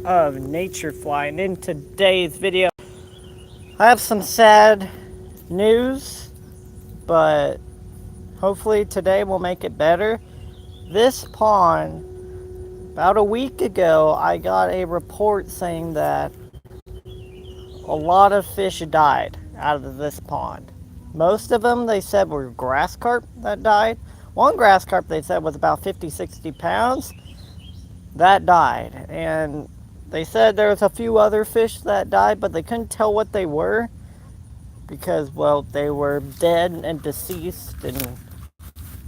of Naturefly, and in today's video I have some sad news, but hopefully today will make it better. This pond, about a week ago, I got a report saying that a lot of fish died out of this pond. Most of them, they said, were grass carp that died. One grass carp, they said, was about 50-60 pounds. That died. And they said there was a few other fish that died, but they couldn't tell what they were because, well, they were dead and deceased. And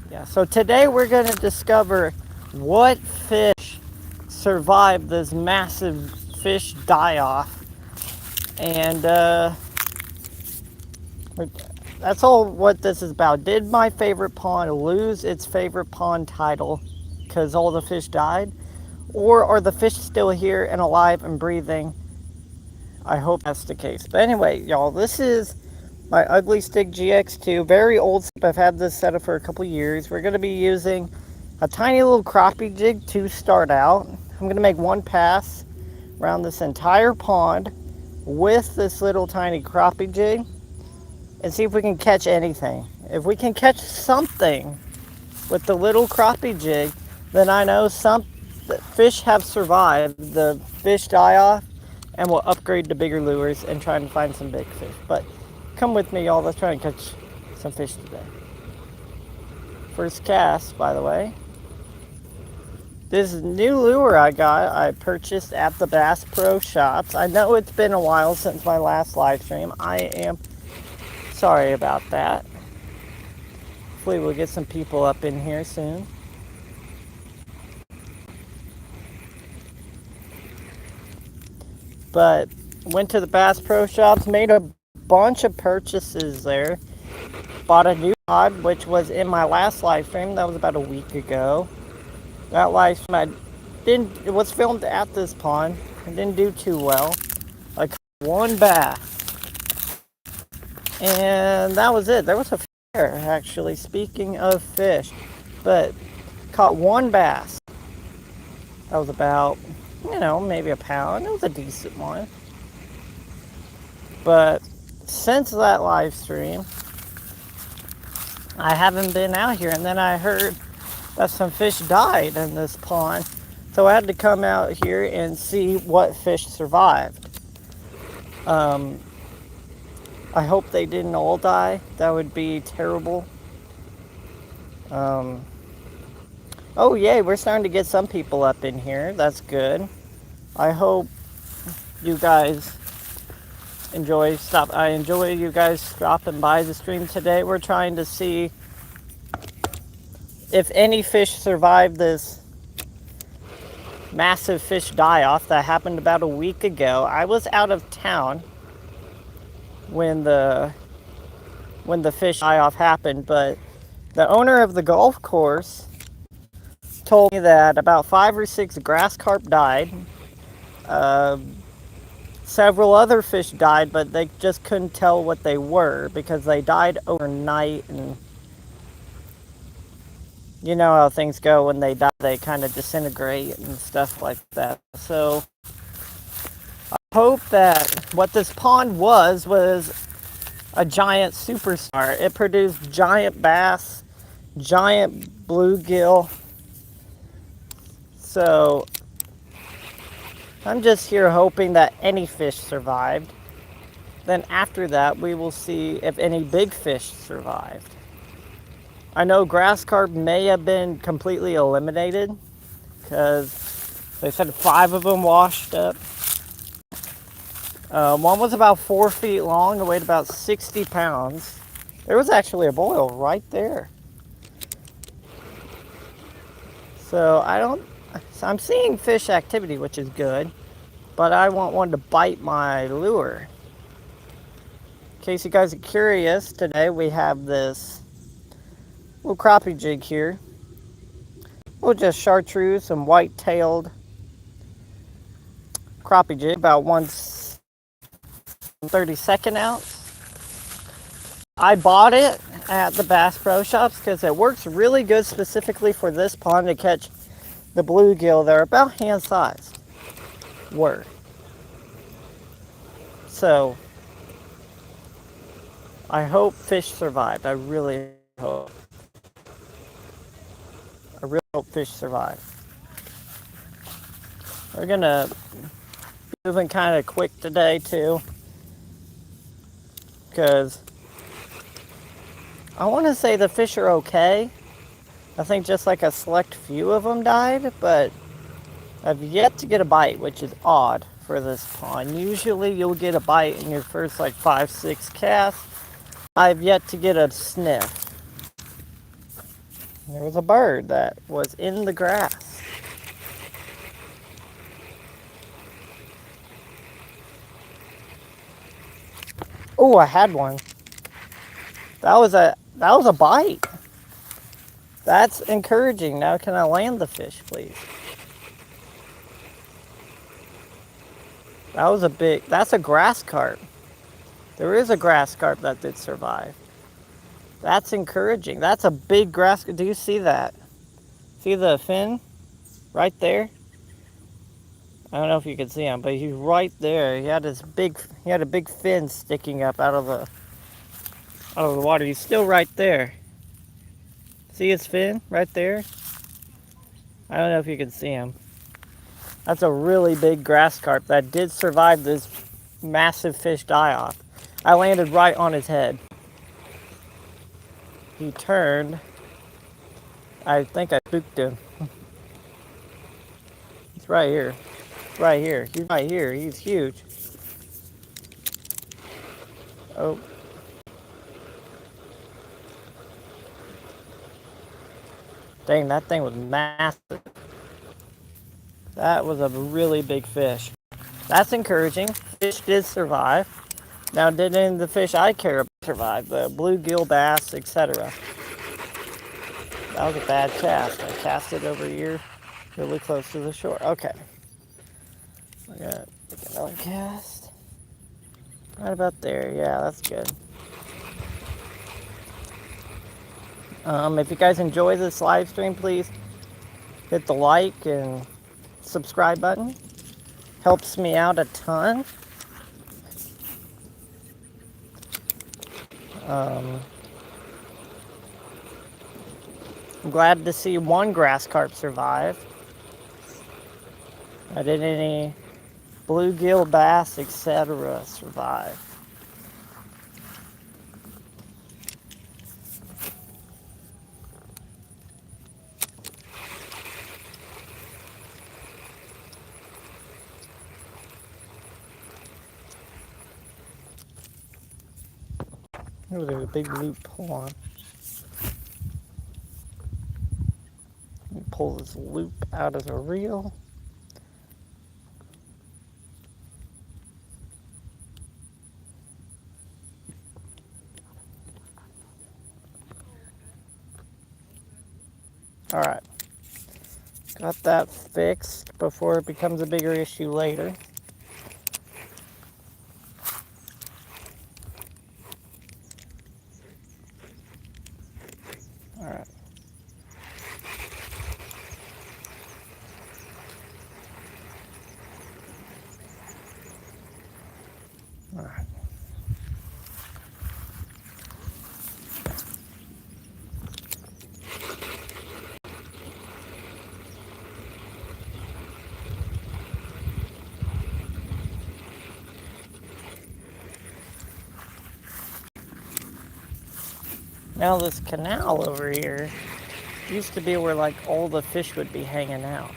yeah, so today we're going to discover what fish survived this massive fish die-off. And that's all what this is about. Did my favorite pond lose its favorite pond title because all the fish died? Or are the fish still here and alive and breathing? I hope that's the case. But anyway, y'all, this is my Ugly Stig GX2. Very old. I've had this set up for a couple years. We're going to be using a tiny little crappie jig to start out. I'm going to make one pass around this entire pond with this little tiny crappie jig and see if we can catch anything. If we can catch something with the little crappie jig, then I know some fish have survived the fish die-off, and we'll upgrade to bigger lures and try and find some big fish. But come with me, y'all. Let's try and catch some fish today. First cast, by the way. This new lure I purchased at the Bass Pro Shops. I know it's been a while since my last live stream. I am sorry about that. Hopefully we'll get some people up in here soon. But went to the Bass Pro Shops, made a bunch of purchases there. Bought a new rod, which was in my last live stream. That was about a week ago. That live stream it was filmed at this pond. It didn't do too well. I caught one bass. And that was it. There was a fish there, actually, speaking of fish. But caught one bass. That was about, maybe a pound. It was a decent one. But since that live stream, I haven't been out here. And then I heard that some fish died in this pond. So I had to come out here and see what fish survived. I hope they didn't all die. That would be terrible. Oh yay, we're starting to get some people up in here. That's good. I hope you guys I enjoy you guys stopping by the stream today. We're trying to see if any fish survived this massive fish die-off that happened about a week ago. I was out of town when the fish die-off happened, but the owner of the golf course told me that about 5 or 6 grass carp died. Several other fish died, but they just couldn't tell what they were because they died overnight, and you know how things go when they die, they kind of disintegrate and stuff like that. So I hope that what this pond was a giant superstar. It produced giant bass, giant bluegill. So I'm just here hoping that any fish survived. Then after that, we will see if any big fish survived. I know grass carp may have been completely eliminated because they said 5 of them washed up. One was about 4 feet long and weighed about 60 pounds. There was actually a boil right there. So I'm seeing fish activity, which is good, but I want one to bite my lure. In case you guys are curious, today we have this little crappie jig here. We'll just chartreuse some white-tailed crappie jig, about 1/32 ounce. I bought it at the Bass Pro Shops because it works really good specifically for this pond to catch the bluegill. They're about hand sized. were. So I hope fish survived. I really hope. I really hope fish survive. We're gonna be moving kind of quick today too, because I want to say the fish are okay. I think just like a select few of them died, but I've yet to get a bite, which is odd for this pond. Usually you'll get a bite in your first like 5-6 casts. I've yet to get a sniff. There was a bird that was in the grass. Oh, I had one. That was a bite. That's encouraging. Now can I land the fish, please? That's a grass carp. There is a grass carp that did survive. That's encouraging. That's a big grass. Do you see that? See the fin right there? I don't know if you can see him, but he's right there. He had a big fin sticking up out of the water. He's still right there. See his fin right there? I don't know if you can see him. That's a really big grass carp that did survive this massive fish die-off. I landed right on his head. He turned. I think I spooked him. He's right here. Right here. He's right here. He's huge. Oh. Dang, that thing was massive. That was a really big fish. That's encouraging. Fish did survive. Now, did any of the fish I care about survive? The bluegill, bass, etc. That was a bad cast. I cast it over here, really close to the shore. Okay. I gotta take another cast. Right about there. Yeah, that's good. If you guys enjoy this live stream, please hit the like and subscribe button. Helps me out a ton. I'm glad to see one grass carp survive. I didn't any bluegill, bass, etc. survive. Oh, there's a big loop. Hold on. Let me pull this loop out of the reel. Alright. Got that fixed before it becomes a bigger issue later. Alright. Alright. Now this canal over here used to be where like all the fish would be hanging out.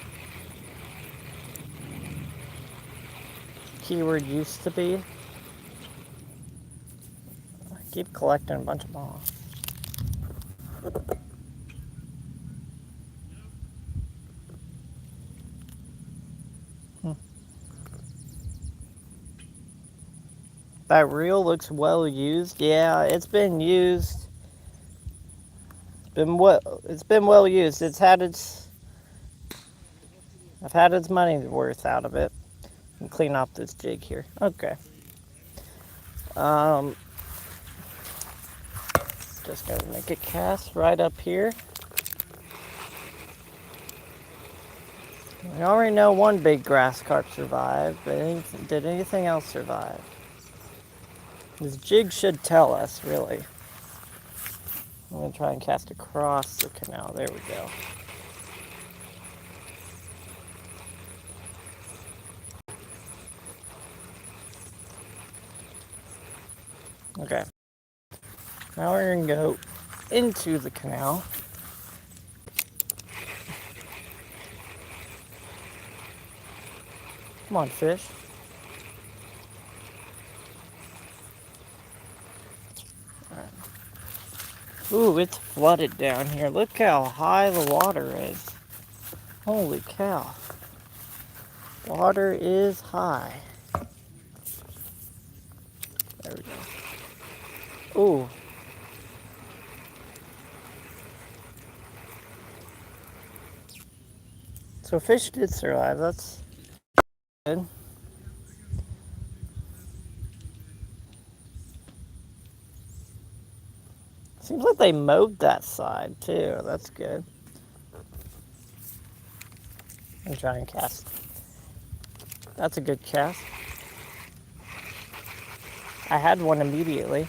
Keyword used to be. I keep collecting a bunch of moss. That reel looks well used. Yeah, it's been used. It's been well used. I've had its money's worth out of it. And clean off this jig here. Okay. Just gonna make a cast right up here. We already know one big grass carp survived, but did anything else survive? This jig should tell us, really. I'm going to try and cast across the canal. There we go. Okay. Now we're going to go into the canal. Come on, fish. Alright. Ooh, it's flooded down here. Look how high the water is. Holy cow. Water is high. There we go. Ooh. So fish did survive. That's good. Seems like they mowed that side too. That's good. I'm trying to cast. That's a good cast. I had one immediately.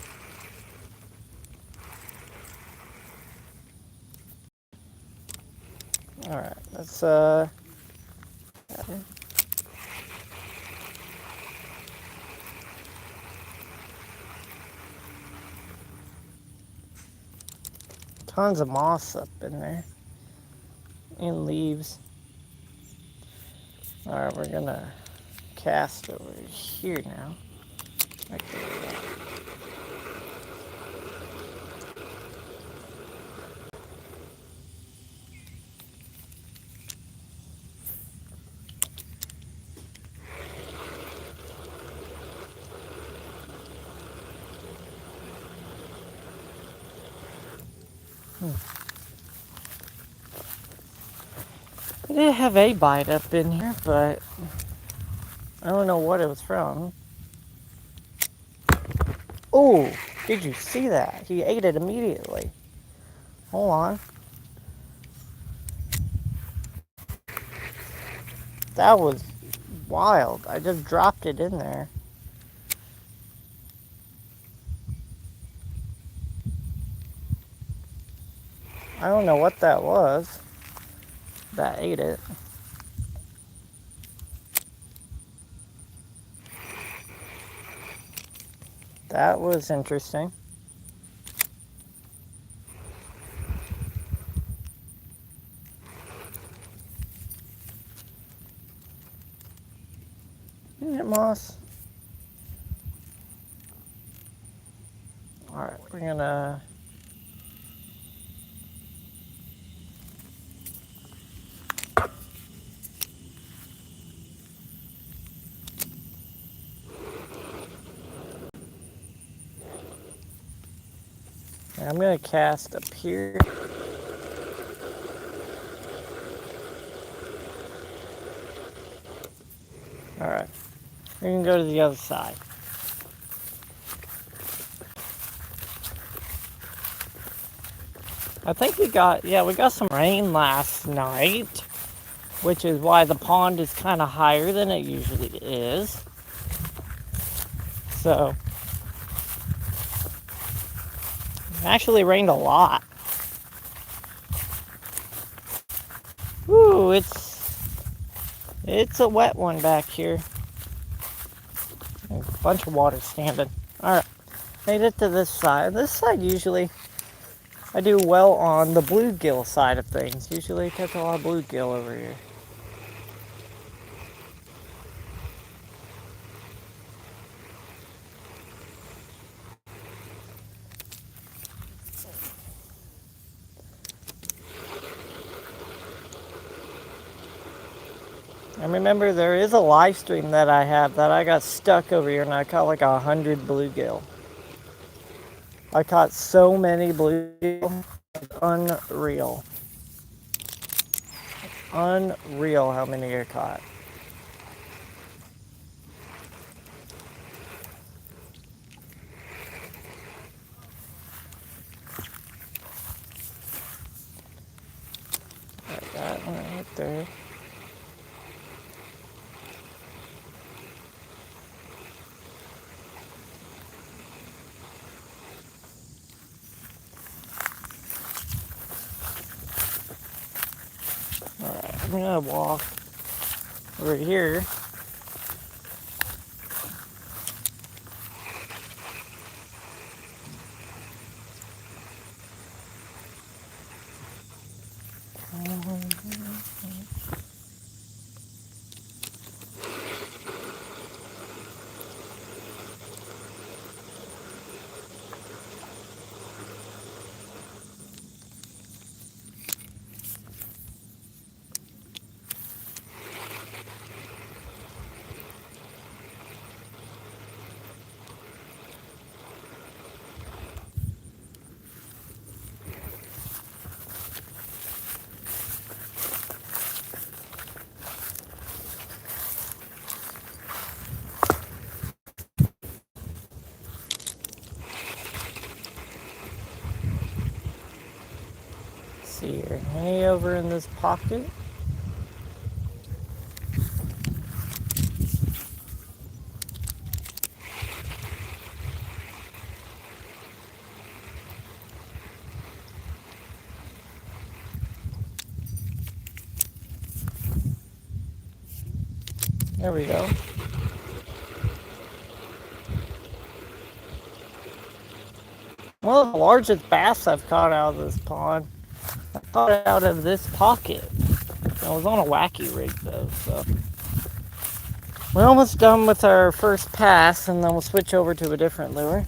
Alright, let's tons of moss up in there. And leaves. Alright, we're gonna cast over here now. Right there. I did have a bite up in here, but I don't know what it was from. Oh, did you see that? He ate it immediately. Hold on. That was wild. I just dropped it in there. I don't know what that was that ate it. That was interesting. Isn't it moss? Alright, we're gonna... I'm gonna cast up here. Alright, we can go to the other side. I think we got some rain last night, which is why the pond is kind of higher than it usually is. So, it actually rained a lot. Ooh, it's a wet one back here. A bunch of water standing. Alright, made it to this side. This side usually, I do well on the bluegill side of things. Usually I catch a lot of bluegill over here. And remember, there is a live stream that I have that I got stuck over here and I caught like 100 bluegill. I caught so many bluegill. Unreal. Unreal how many I caught. Got that one right there. I'm gonna walk over here. See here, hay over in this pocket. There we go. One of the largest bass I've caught out of this pond. I caught it out of this pocket. I was on a wacky rig though, so. We're almost done with our first pass, and then we'll switch over to a different lure.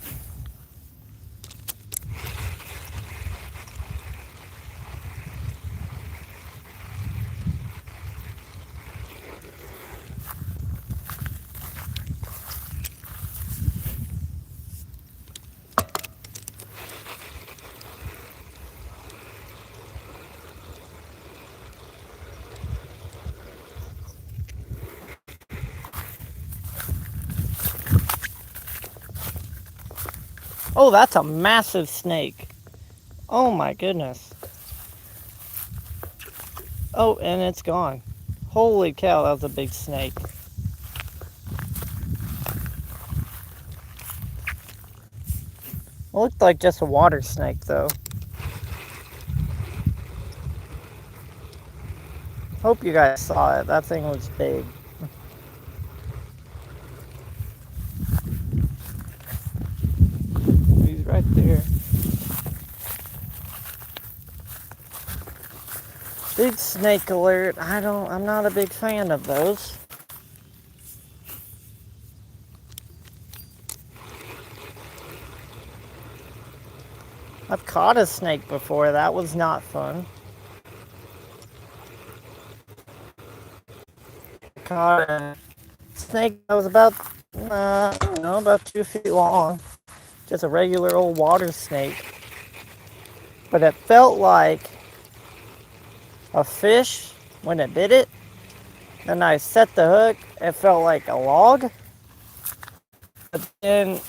Oh, that's a massive snake. Oh my goodness. Oh, and it's gone. Holy cow, that was a big snake. It looked like just a water snake though. Hope you guys saw it. That thing was big. He's right there. Big snake alert. I'm not a big fan of those. I've caught a snake before. That was not fun. Caught a snake that was about, I don't know, about 2 feet long. Just a regular old water snake. But it felt like a fish when it bit it. Then I set the hook. It felt like a log. But then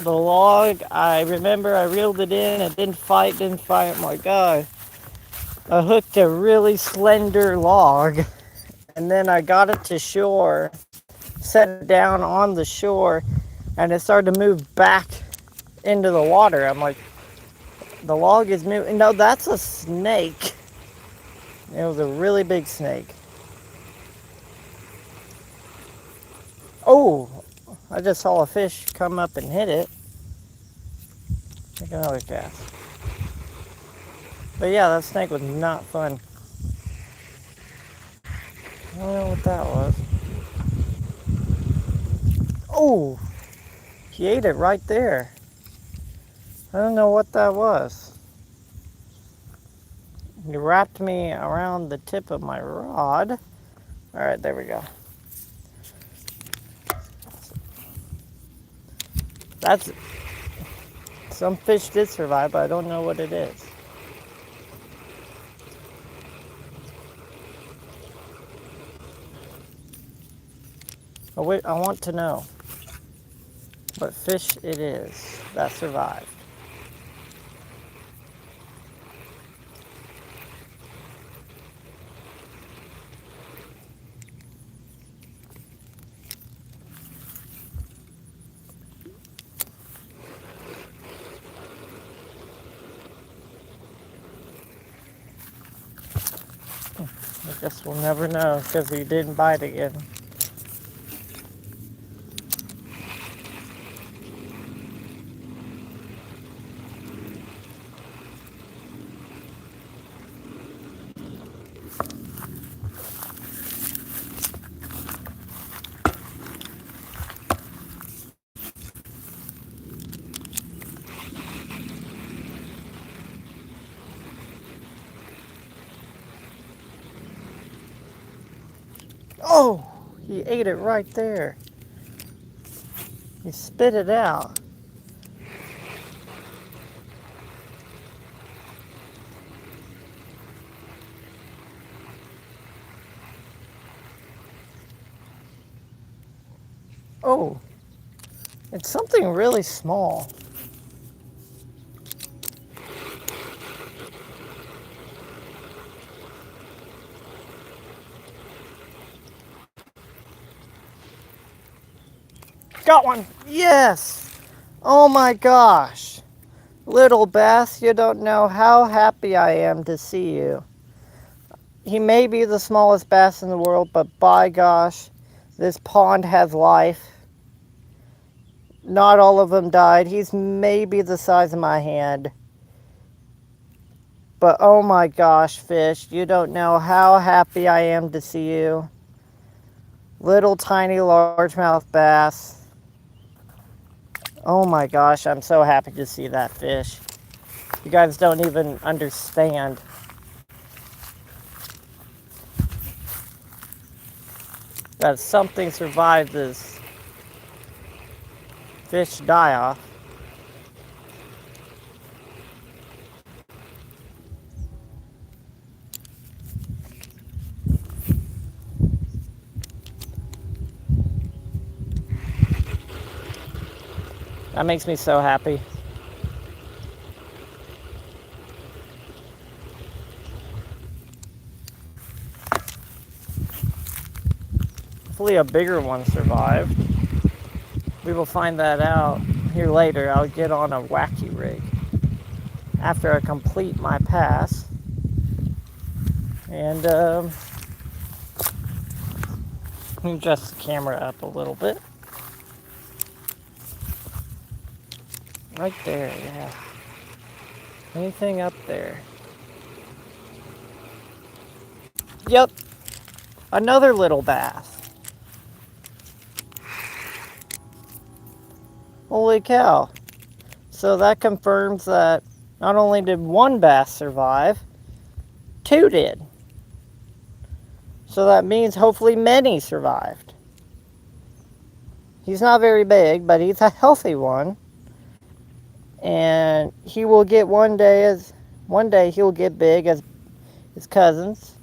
the log, I remember I reeled it in. It didn't fight. Oh my God. I hooked a really slender log. And then I got it to shore, set it down on the shore, and it started to move back into the water. I'm like, the log is moving. No, that's a snake. It was a really big snake. Oh, I just saw a fish come up and hit it. Take another cast. But yeah, that snake was not fun. I don't know what that was. Oh, he ate it right there. I don't know what that was. He wrapped me around the tip of my rod. All right, there we go. That's, some fish did survive, but I don't know what it is. Oh, wait, I want to know what fish it is that survived. Look Guess we'll never know because he didn't bite again. Oh, he ate it right there. He spit it out. Oh, it's something really small. Got one. Yes. Oh my gosh. Little bass, you don't know how happy I am to see you. He may be the smallest bass in the world, but by gosh, this pond has life. Not all of them died. He's maybe the size of my hand. But oh my gosh, fish, you don't know how happy I am to see you. Little tiny largemouth bass. Oh my gosh, I'm so happy to see that fish. You guys don't even understand. That something survived this fish die-off. That makes me so happy. Hopefully a bigger one survived. We will find that out here later. I'll get on a wacky rig after I complete my pass. And let me adjust the camera up a little bit. Right there, yeah. Anything up there? Yep. Another little bass. Holy cow. So that confirms that not only did one bass survive, two did. So that means hopefully many survived. He's not very big, but he's a healthy one. And he will get one day he'll get big as his cousins.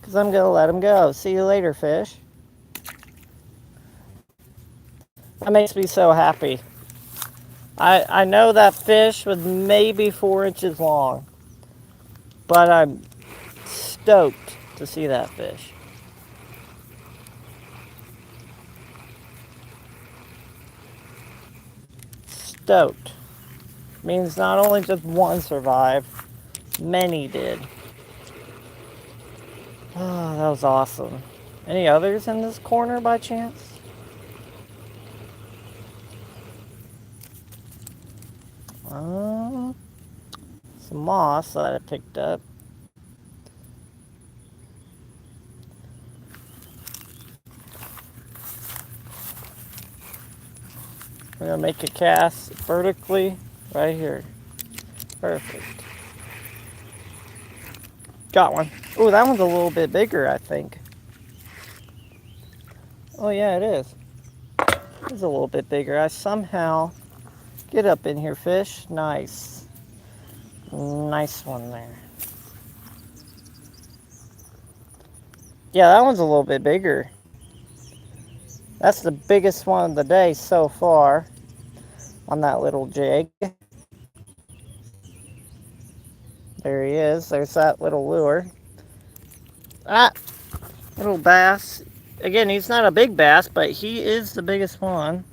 Because I'm going to let him go. See you later, fish. That makes me so happy. I know that fish was maybe 4 inches long. But I'm stoked to see that fish. Stoked. Means not only just one survived, many did. Oh, that was awesome. Any others in this corner by chance? Some moss that I picked up. We're gonna make a cast vertically right here. Perfect. Got one. Oh, that one's a little bit bigger, I think. Oh yeah, it is. It's a little bit bigger. I somehow get up in here, fish. Nice. Nice one there. Yeah, that one's a little bit bigger. That's the biggest one of the day so far on that little jig. There he is. There's that little lure. Ah, little bass. Again, he's not a big bass, but he is the biggest one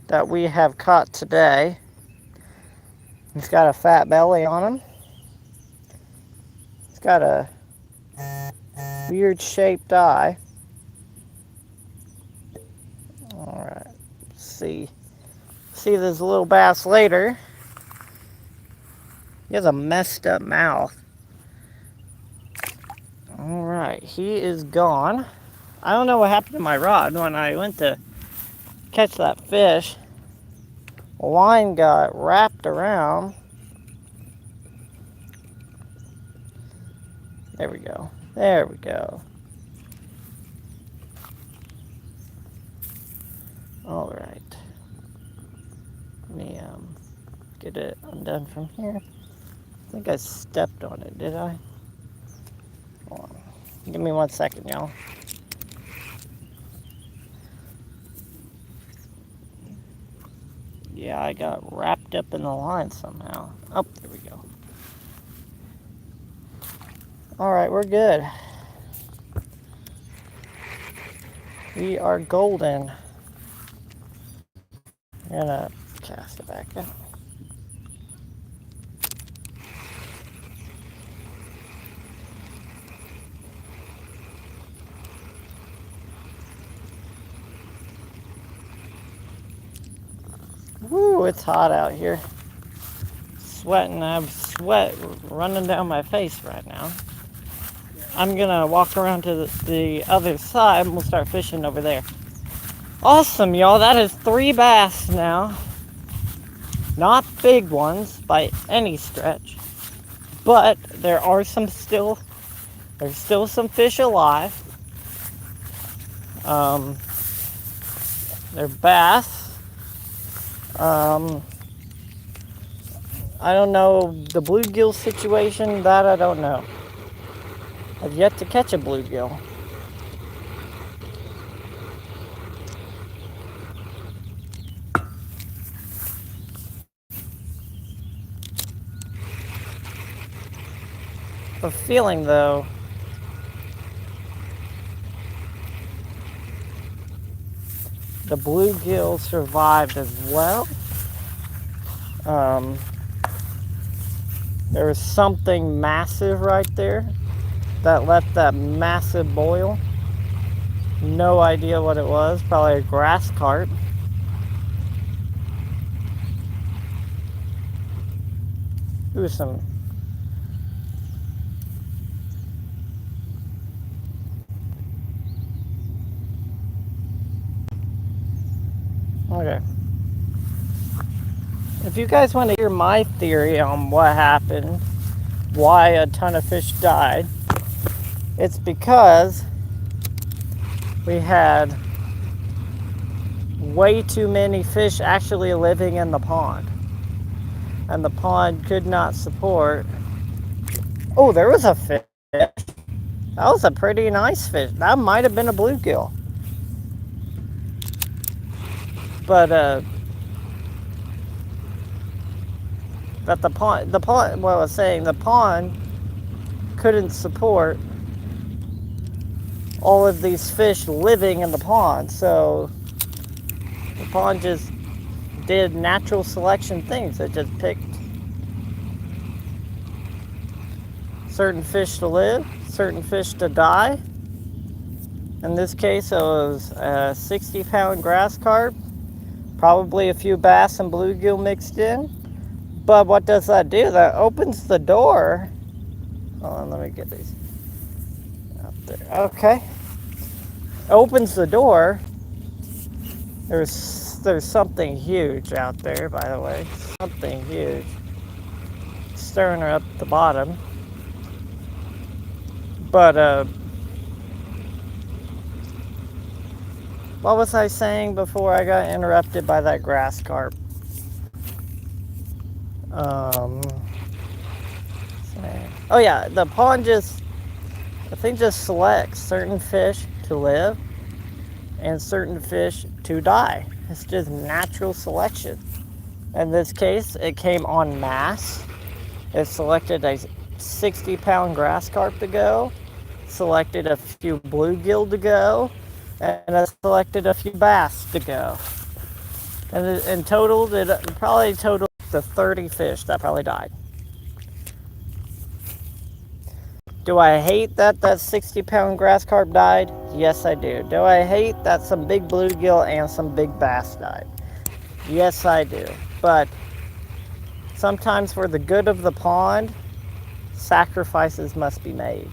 that we have caught today. He's got a fat belly on him. He's got a weird shaped eye. Alright, see this little bass later. He has a messed up mouth. Alright, he is gone. I don't know what happened to my rod when I went to catch that fish. The line got wrapped around. There we go. There we go. Alright. Let me get it undone from here. I think I stepped on it, did I? Hold on. Give me 1 second, y'all. Yeah, I got wrapped up in the line somehow. Oh, there we go. Alright, we're good. We are golden. I'm gonna cast it back out. Woo, it's hot out here. Sweating, I have sweat running down my face right now. I'm gonna walk around to the other side and we'll start fishing over there. Awesome, y'all. That is 3 bass now. Not big ones by any stretch, but there's still some fish alive. They're bass. I don't know the bluegill situation. That I don't know. I've yet to catch a bluegill. A feeling though, the bluegill survived as well. There was something massive right there that left that massive boil. No idea what it was. Probably a grass carp. Ooh, some. Okay. If you guys want to hear my theory on what happened, why a ton of fish died, it's because we had way too many fish actually living in the pond. And the pond could not support. Oh, there was a fish. That was a pretty nice fish. That might have been a bluegill. But that the pond, what I was saying, the pond couldn't support all of these fish living in the pond. So the pond just did natural selection things. It just picked certain fish to live, certain fish to die. In this case, it was a 60-pound grass carp, probably a few bass and bluegill mixed in. But what does that do? That opens the door. Hold on, let me get these out there. Okay. Opens the door. There's something huge out there, by the way. Something huge. Stirring her up the bottom. But, what was I saying before I got interrupted by that grass carp? Oh yeah, the pond just selects certain fish to live and certain fish to die. It's just natural selection. In this case, it came en masse. It selected a 60-pound grass carp to go, selected a few bluegill to go, and it selected a few bass to go. And in total, it probably totaled to 30 fish that probably died. Do I hate that 60-pound grass carp died? Yes, I do. Do I hate that some big bluegill and some big bass died? Yes, I do. But sometimes for the good of the pond, sacrifices must be made.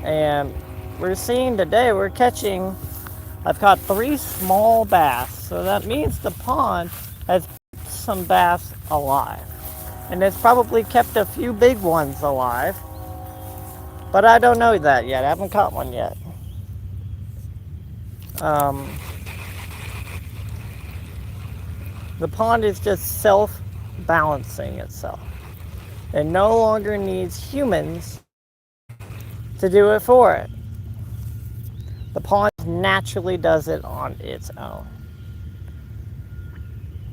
And we're seeing today, I've caught 3 small bass. So that means the pond has some bass alive. And it's probably kept a few big ones alive. But I don't know that yet. I haven't caught one yet. The pond is just self-balancing itself. It no longer needs humans to do it for it. The pond naturally does it on its own,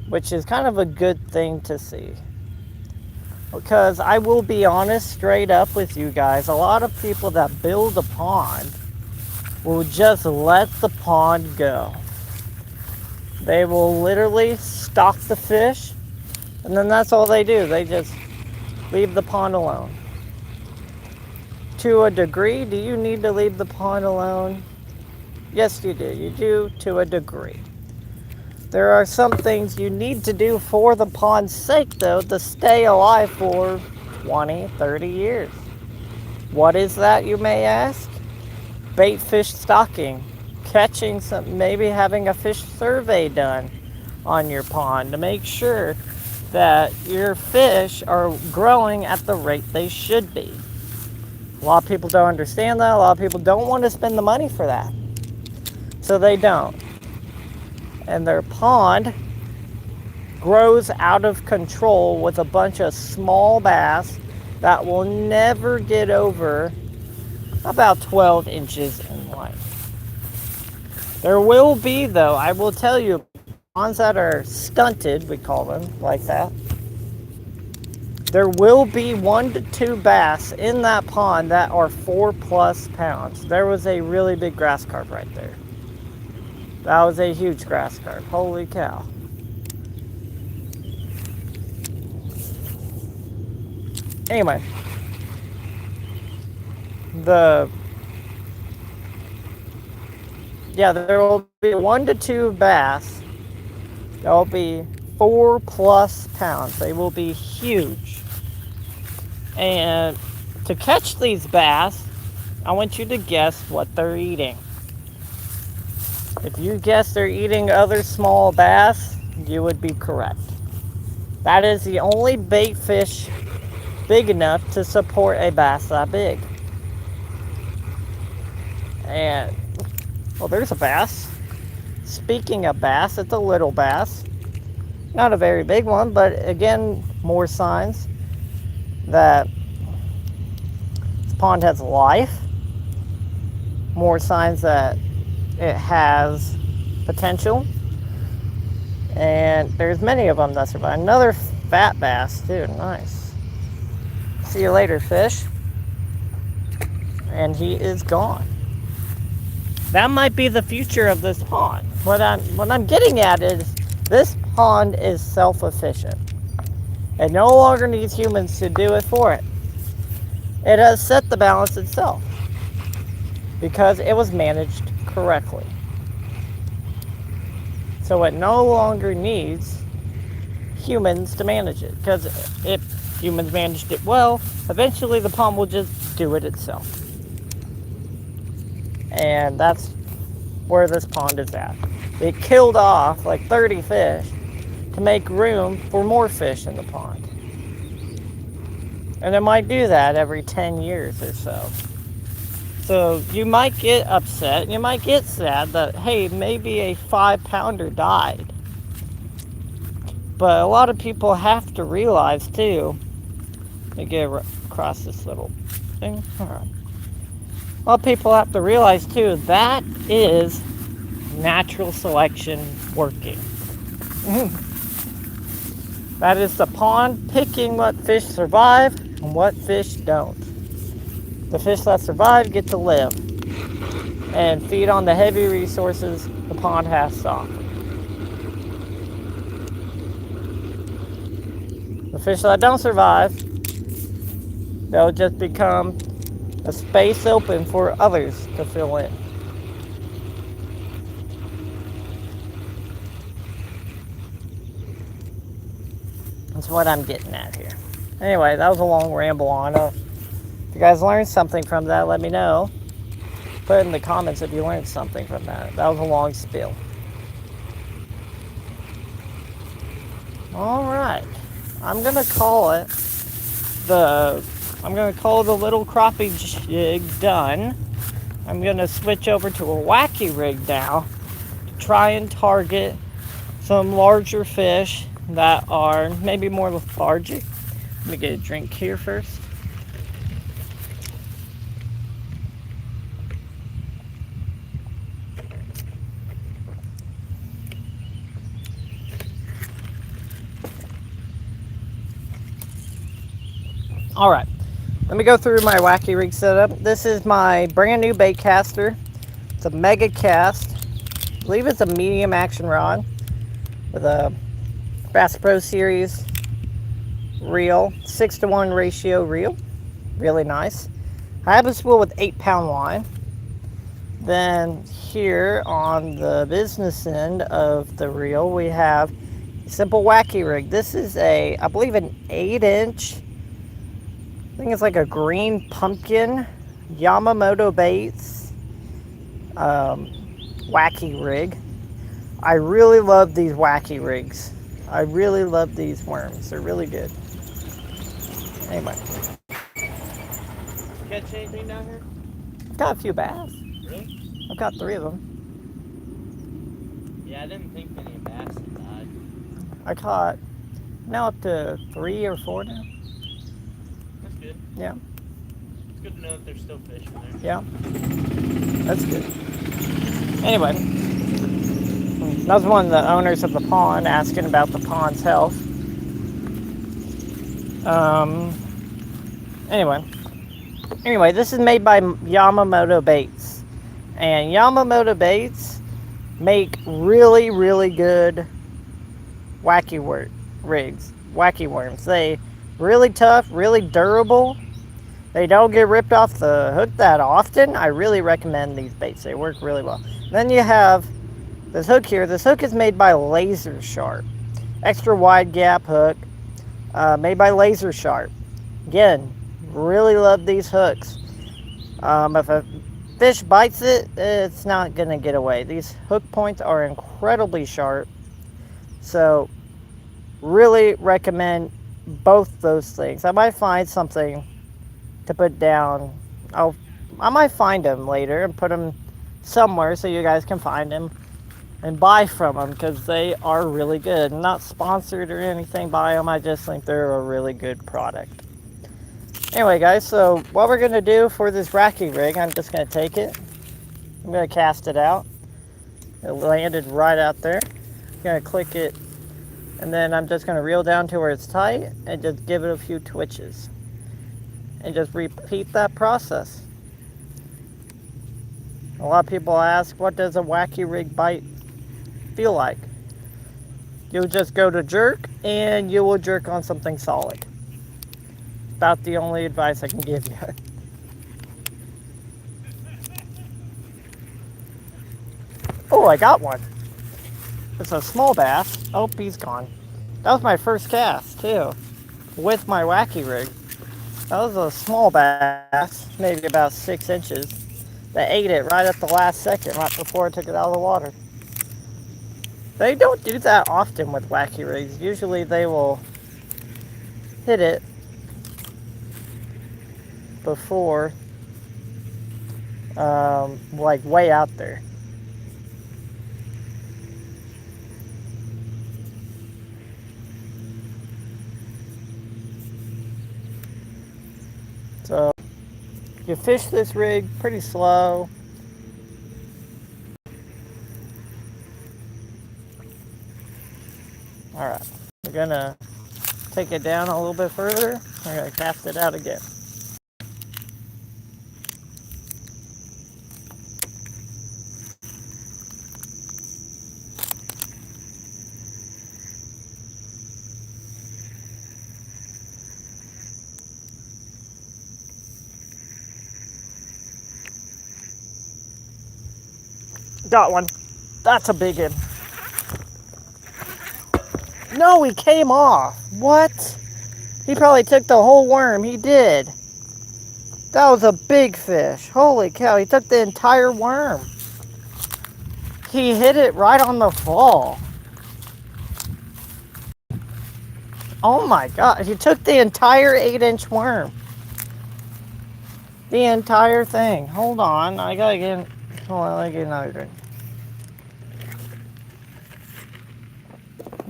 which is kind of a good thing to see. Because I will be honest straight up with you guys, a lot of people that build a pond will just let the pond go. They will literally stock the fish, and then that's all they do. They just leave the pond alone. To a degree, do you need to leave the pond alone? Yes, you do. You do to a degree. There are some things you need to do for the pond's sake, though, to stay alive for 20, 30 years. What is that, you may ask? Bait fish stocking. Catching some, maybe having a fish survey done on your pond to make sure that your fish are growing at the rate they should be. A lot of people don't understand that. A lot of people don't want to spend the money for that. So they don't. And their pond grows out of control with a bunch of small bass that will never get over about 12 inches in length. There will be, though, I will tell you, ponds that are stunted, we call them like that. There will be 1 to 2 bass in that pond that are 4+ pounds. There was a really big grass carp right there. That was a huge grass carp. Holy cow. Anyway. There will be 1 to 2 bass. There will be 4+ pounds. They will be huge. And to catch these bass, I want you to guess what they're eating. If you guess they're eating other small bass, you would be correct. That is the only bait fish big enough to support a bass that big. And, well, there's a bass. Speaking of bass, it's a little bass. Not a very big one, but again, more signs that this pond has life. More signs that it has potential. And there's many of them that survive. Another fat bass, too. Nice. See you later, fish. And he is gone. That might be the future of this pond. What I'm getting at is this pond is self-efficient. It no longer needs humans to do it for it. It has set the balance itself because it was managed correctly. So it no longer needs humans to manage it, because if humans managed it well, eventually the pond will just do it itself. And that's where this pond is at. It killed off like 30 fish to make room for more fish in the pond. And it might do that every 10 years or so. So you might get upset, you might get sad that, hey, maybe a 5-pounder died. But a lot of people have to realize too, let me get across this little thing. A lot of people have to realize too, that is natural selection working. That is the pond picking what fish survive and what fish don't. The fish that survive get to live and feed on the heavy resources the pond has to offer. The fish that don't survive They'll just become a space open for others to fill in. That's what I'm getting at here. Anyway, that was a long ramble on. If you guys learned something from that, let me know. Put in the comments if you learned something from that. That was a long spiel. All right, I'm gonna call it the. I'm gonna call the little crappie jig done. I'm gonna switch over to a wacky rig now to try and target some larger fish that are maybe more lethargic. Let me get a drink here first. All right, let me go through my wacky rig setup. This is my brand new bait caster. It's a Mega Cast. I believe it's a medium action rod with a Bass Pro Series reel, 6-to-1 ratio reel. Really nice. I have a spool with 8-pound line. Then here on the business end of the reel, we have a simple wacky rig. This is I believe an 8-inch, I think it's like a green pumpkin Yamamoto Baits wacky rig. I really love these wacky rigs. I really love these worms. They're really good. Anyway. Catch anything down here? I've got a few bass. Really? I've got 3 of them. Yeah, I didn't think many bass had died. I caught now up to 3 or 4 now. That's good. Yeah. It's good to know that there's still fish in there. Yeah. That's good. Anyway. That was one of the owners of the pond asking about the pond's health. Anyway, this is made by Yamamoto Baits. And Yamamoto Baits make really, really good wacky rigs. Wacky worms. They really tough, really durable. They don't get ripped off the hook that often. I really recommend these baits. They work really well. Then you have this hook here. This hook is made by Laser Sharp. Extra wide gap hook. Made by Laser Sharp. Again, really love these hooks. If a fish bites it, it's not going to get away. These hook points are incredibly sharp. So, really recommend both those things. I might find something to put down. I might find them later and put them somewhere so you guys can find them and buy from them because they are really good. I'm not sponsored or anything by them. I just think they're a really good product. Anyway, guys, so what we're going to do for this wacky rig, I'm just going to take it. I'm going to cast it out. It landed right out there. I'm going to click it, and then I'm just going to reel down to where it's tight and just give it a few twitches. And just repeat that process. A lot of people ask, what does a wacky rig bite feel like? You'll just go to jerk, and you will jerk on something solid. About the only advice I can give you. Oh, I got one. It's a small bass. Oh, he's gone. That was my first cast, too, with my wacky rig. That was a small bass, maybe about 6 inches, that ate it right at the last second, right before I took it out of the water. They don't do that often with wacky rigs. Usually they will hit it before, like way out there. So you fish this rig pretty slow. All right, we're gonna take it down a little bit further. We're gonna cast it out again. Got one. That's a big one. No, he came off. What? He probably took the whole worm. He did. That was a big fish. Holy cow, he took the entire worm. He hit it right on the fall. Oh my god, he took the entire 8-inch worm. The entire thing. Hold on, I gotta get, hold on, let me get another drink.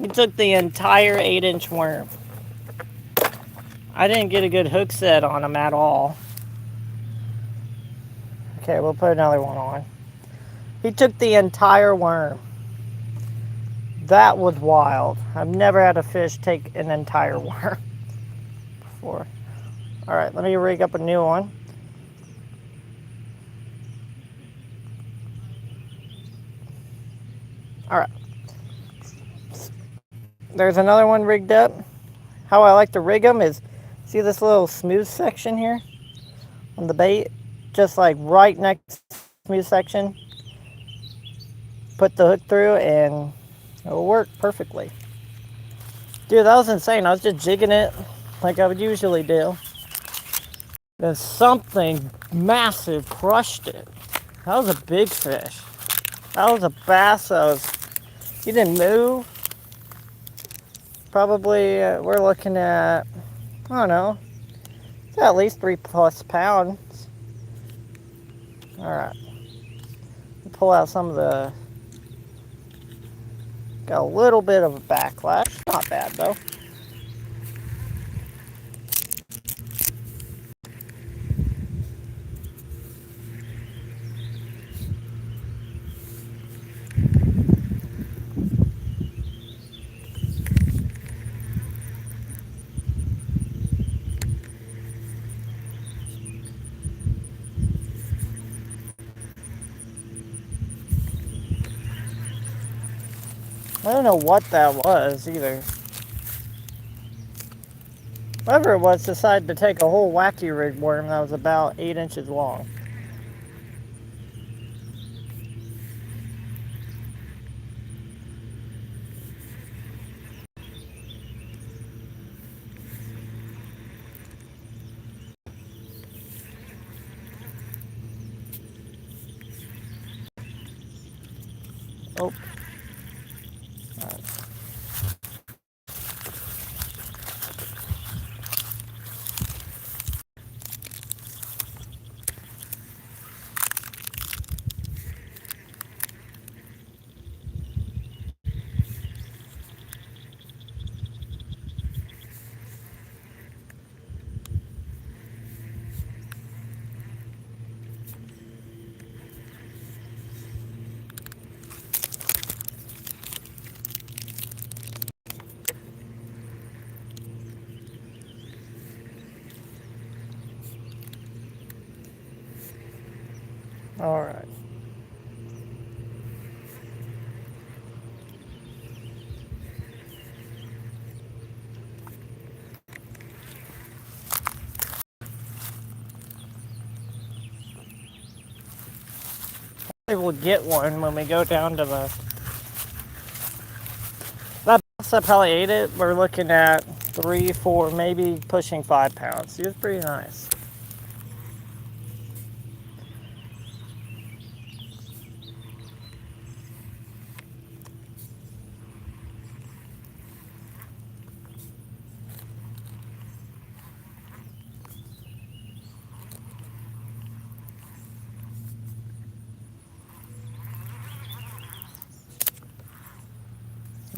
He took the entire 8-inch worm. I didn't get a good hook set on him at all. Okay, we'll put another one on. He took the entire worm. That was wild. I've never had a fish take an entire worm before. Alright, let me rig up a new one. Alright. There's another one rigged up. How I like to rig them is, see this little smooth section here on the bait? Just like right next to the smooth section. Put the hook through and it'll work perfectly. Dude, that was insane. I was just jigging it like I would usually do. Then something massive crushed it. That was a big fish. That was a bass that was, he didn't move. Probably, we're looking at, I don't know, at least 3+ pounds. Alright. Pull out some of the, got a little bit of a backlash. Not bad though. I don't know what that was either. Whoever it was decided to take a whole wacky rig worm that was about 8 inches long. Oh. Alright. Alright. We'll get one when we go down to the, that bass that probably ate it, we're looking at 3, 4, maybe pushing 5 pounds. He was pretty nice.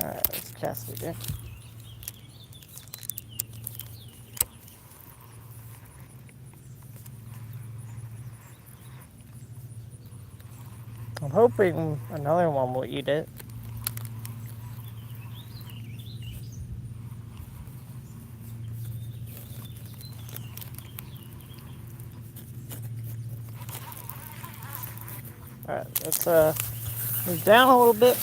Alright, let's cast it again. I'm hoping another one will eat it. Alright, let's move down a little bit.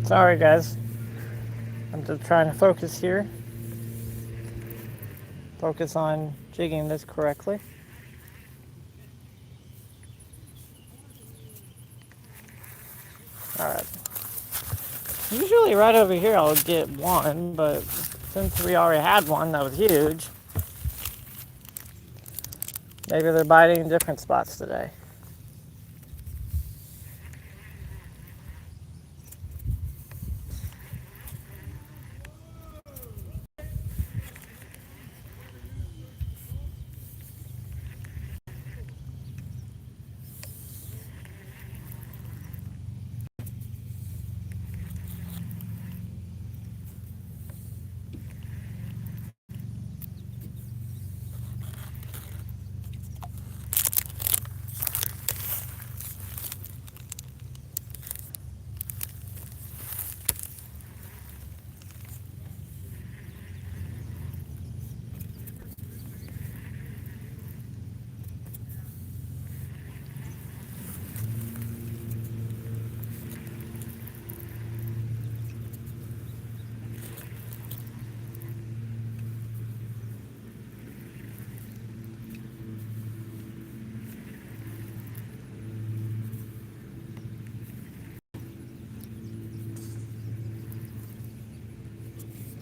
Sorry, guys. I'm just trying to focus here. Focus on jigging this correctly. Alright. Usually right over here I'll get one, but since we already had one that was huge, maybe they're biting in different spots today.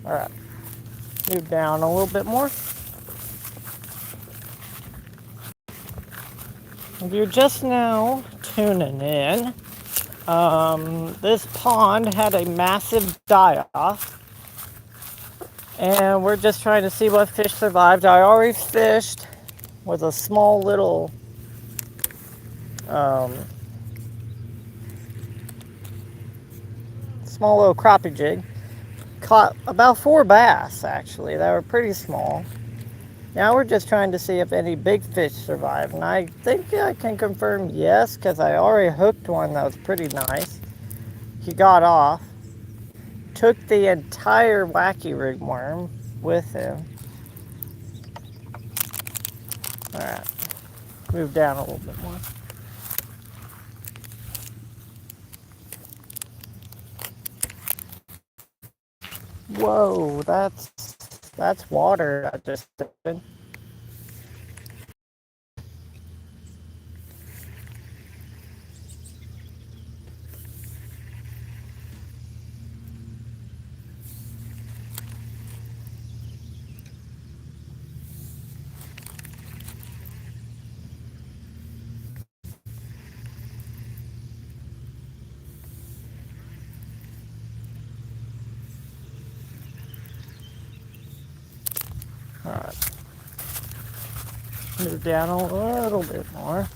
Alright. Move down a little bit more. If you're just now tuning in, this pond had a massive die-off, and we're just trying to see what fish survived. I already fished with a small little crappie jig. Caught about 4 bass, actually. They were pretty small. Now we're just trying to see if any big fish survive, and I think I can confirm yes, because I already hooked one that was pretty nice. He got off, took the entire wacky rig worm with him. Alright, move down a little bit more. Whoa, that's water I just did. Alright. Move down a little bit more.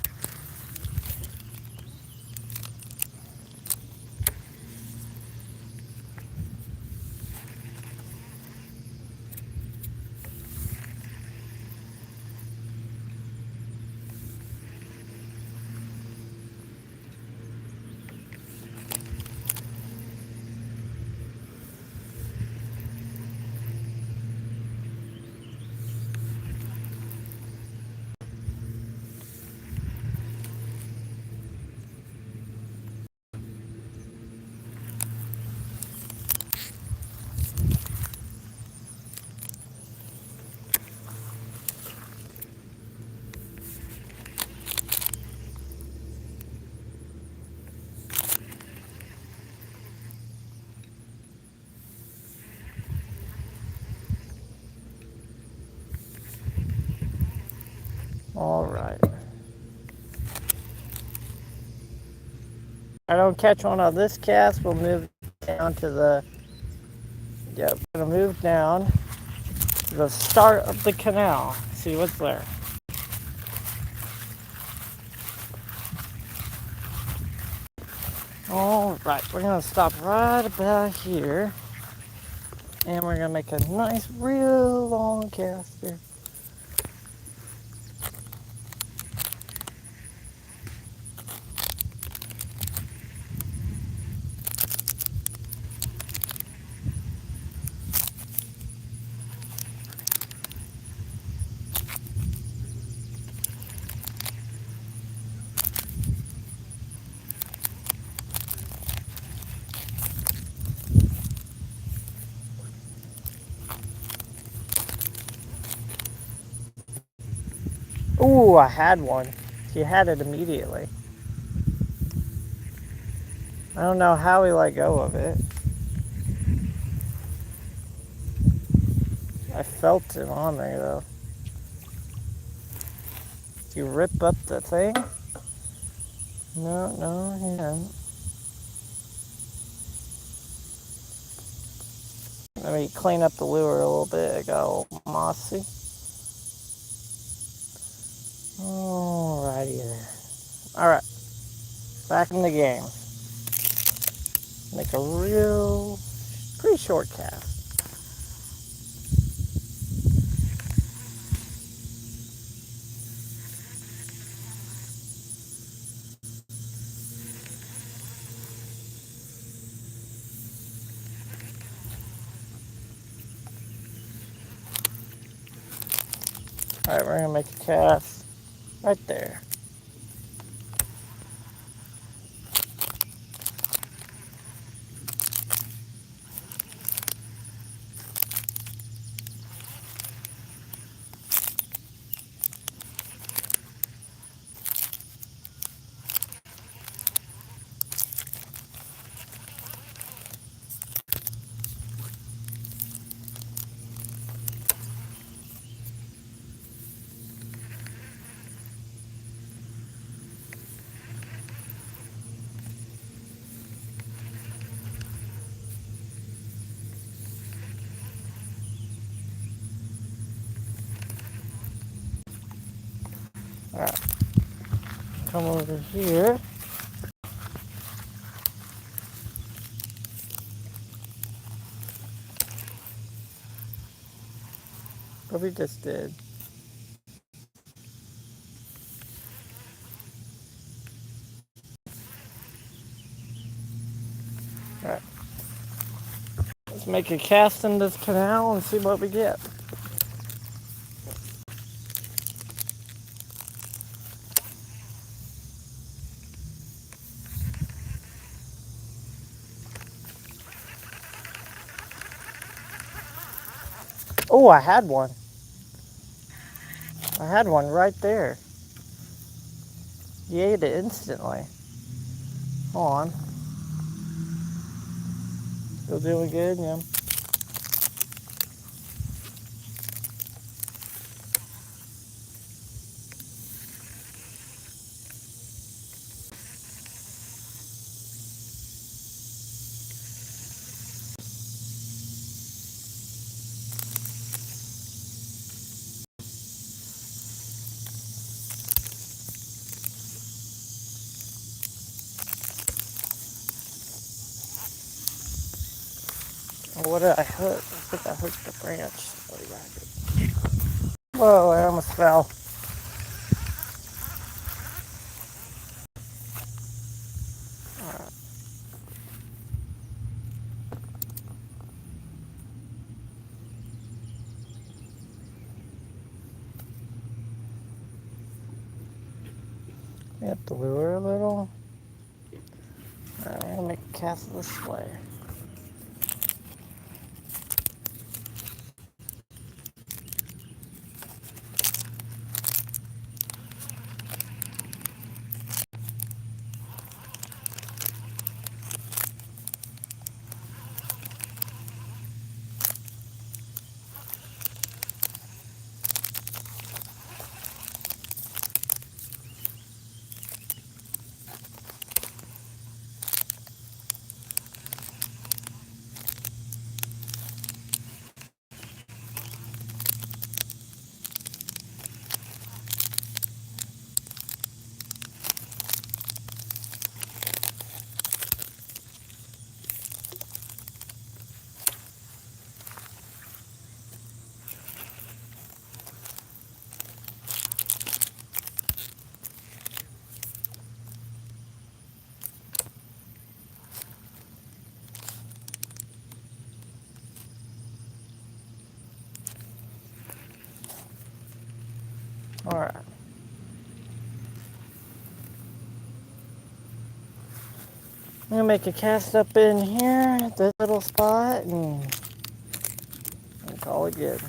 Alright. I don't catch one on this cast, we'll move down to the... Yep, we're gonna move down to the start of the canal. See what's there. Alright, we're gonna stop right about here. And we're gonna make a nice, real long cast here. Ooh, I had one. He had it immediately. I don't know how he let go of it. I felt it on there though. Did you rip up the thing? No, he didn't. Let me clean up the lure a little bit. It got a little mossy. Alrighty then. Alright, back in the game. Make a real, pretty short cast. Alright, we're gonna make a cast right there. Alright, come over here. What we just did. Alright. Let's make a cast in this canal and see what we get. Oh, I had one. I had one right there. He ate it instantly. Hold on. Still doing good, yeah. What did I hook? I think I hooked the branch. Whoa, I almost fell. Hit the lure a little. Alright, I'm gonna make a cast this way. Alright. I'm gonna make a cast up in here at this little spot and call it good.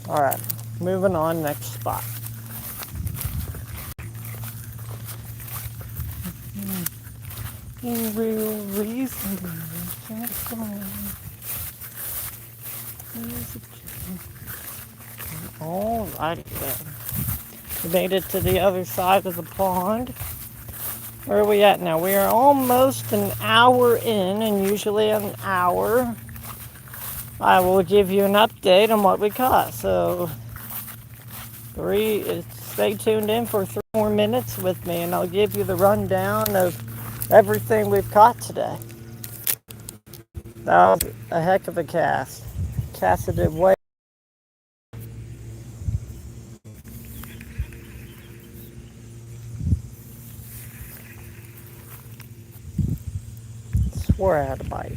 All right, moving on, next spot. Real reason. Alrighty then. We made it to the other side of the pond. Where are we at now? We are almost an hour in, and usually an hour I will give you an update on what we caught. So stay tuned in for 3 more minutes with me, and I'll give you the rundown of everything we've caught today. That was a heck of a cast. Casted way. Swore I had a bite.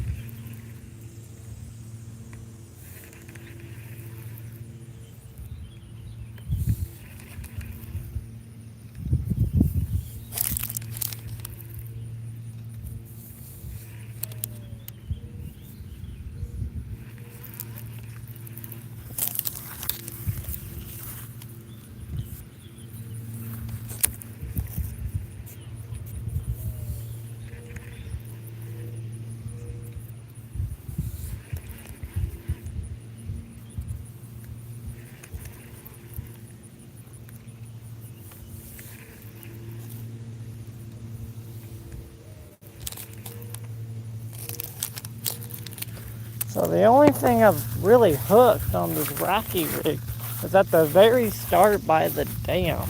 So the only thing I've really hooked on this Racky rig was at the very start by the dam.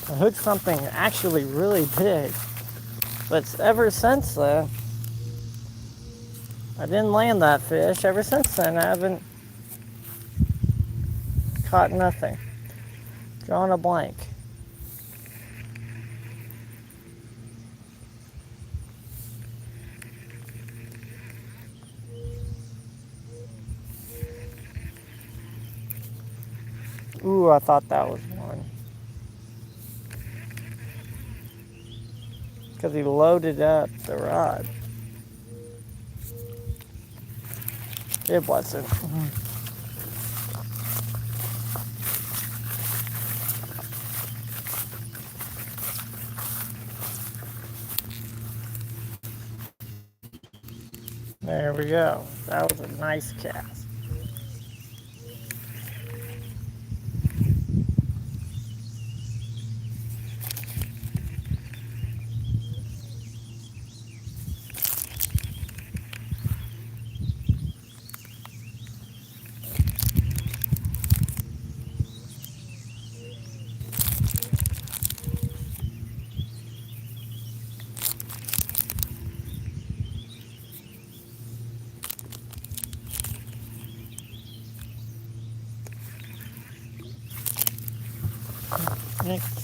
I hooked something actually really big. But ever since then, I didn't land that fish. Ever since then, I haven't caught nothing. Drawn a blank. Ooh, I thought that was one. Because he loaded up the rod. It wasn't. There we go. That was a nice cast. Next.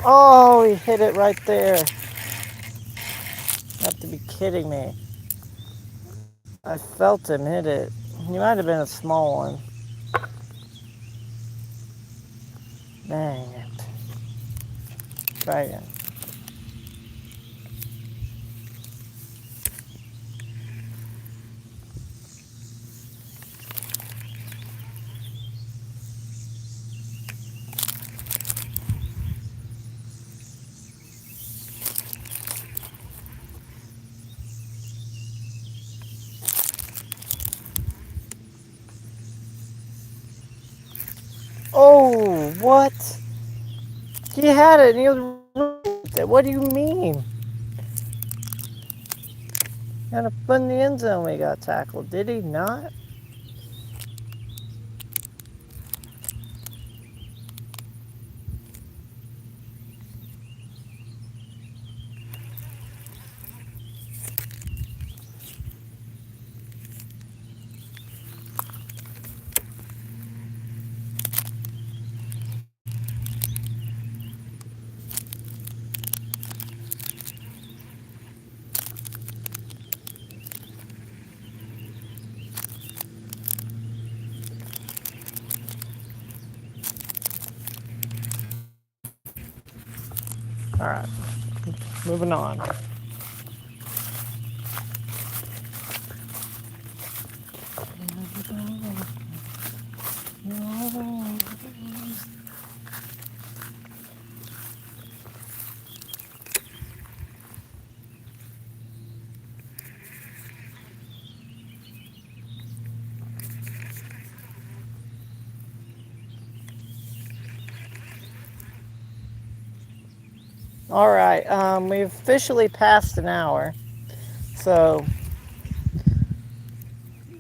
Oh, he hit it right there. You have to be kidding me. I felt him hit it. He might have been a small one. Dang it. Try again. Oh, what? He had it and he was. What do you mean? Had a foot in the end zone when he got tackled. Did he not? Alright, moving on. Alright, we've officially passed an hour. So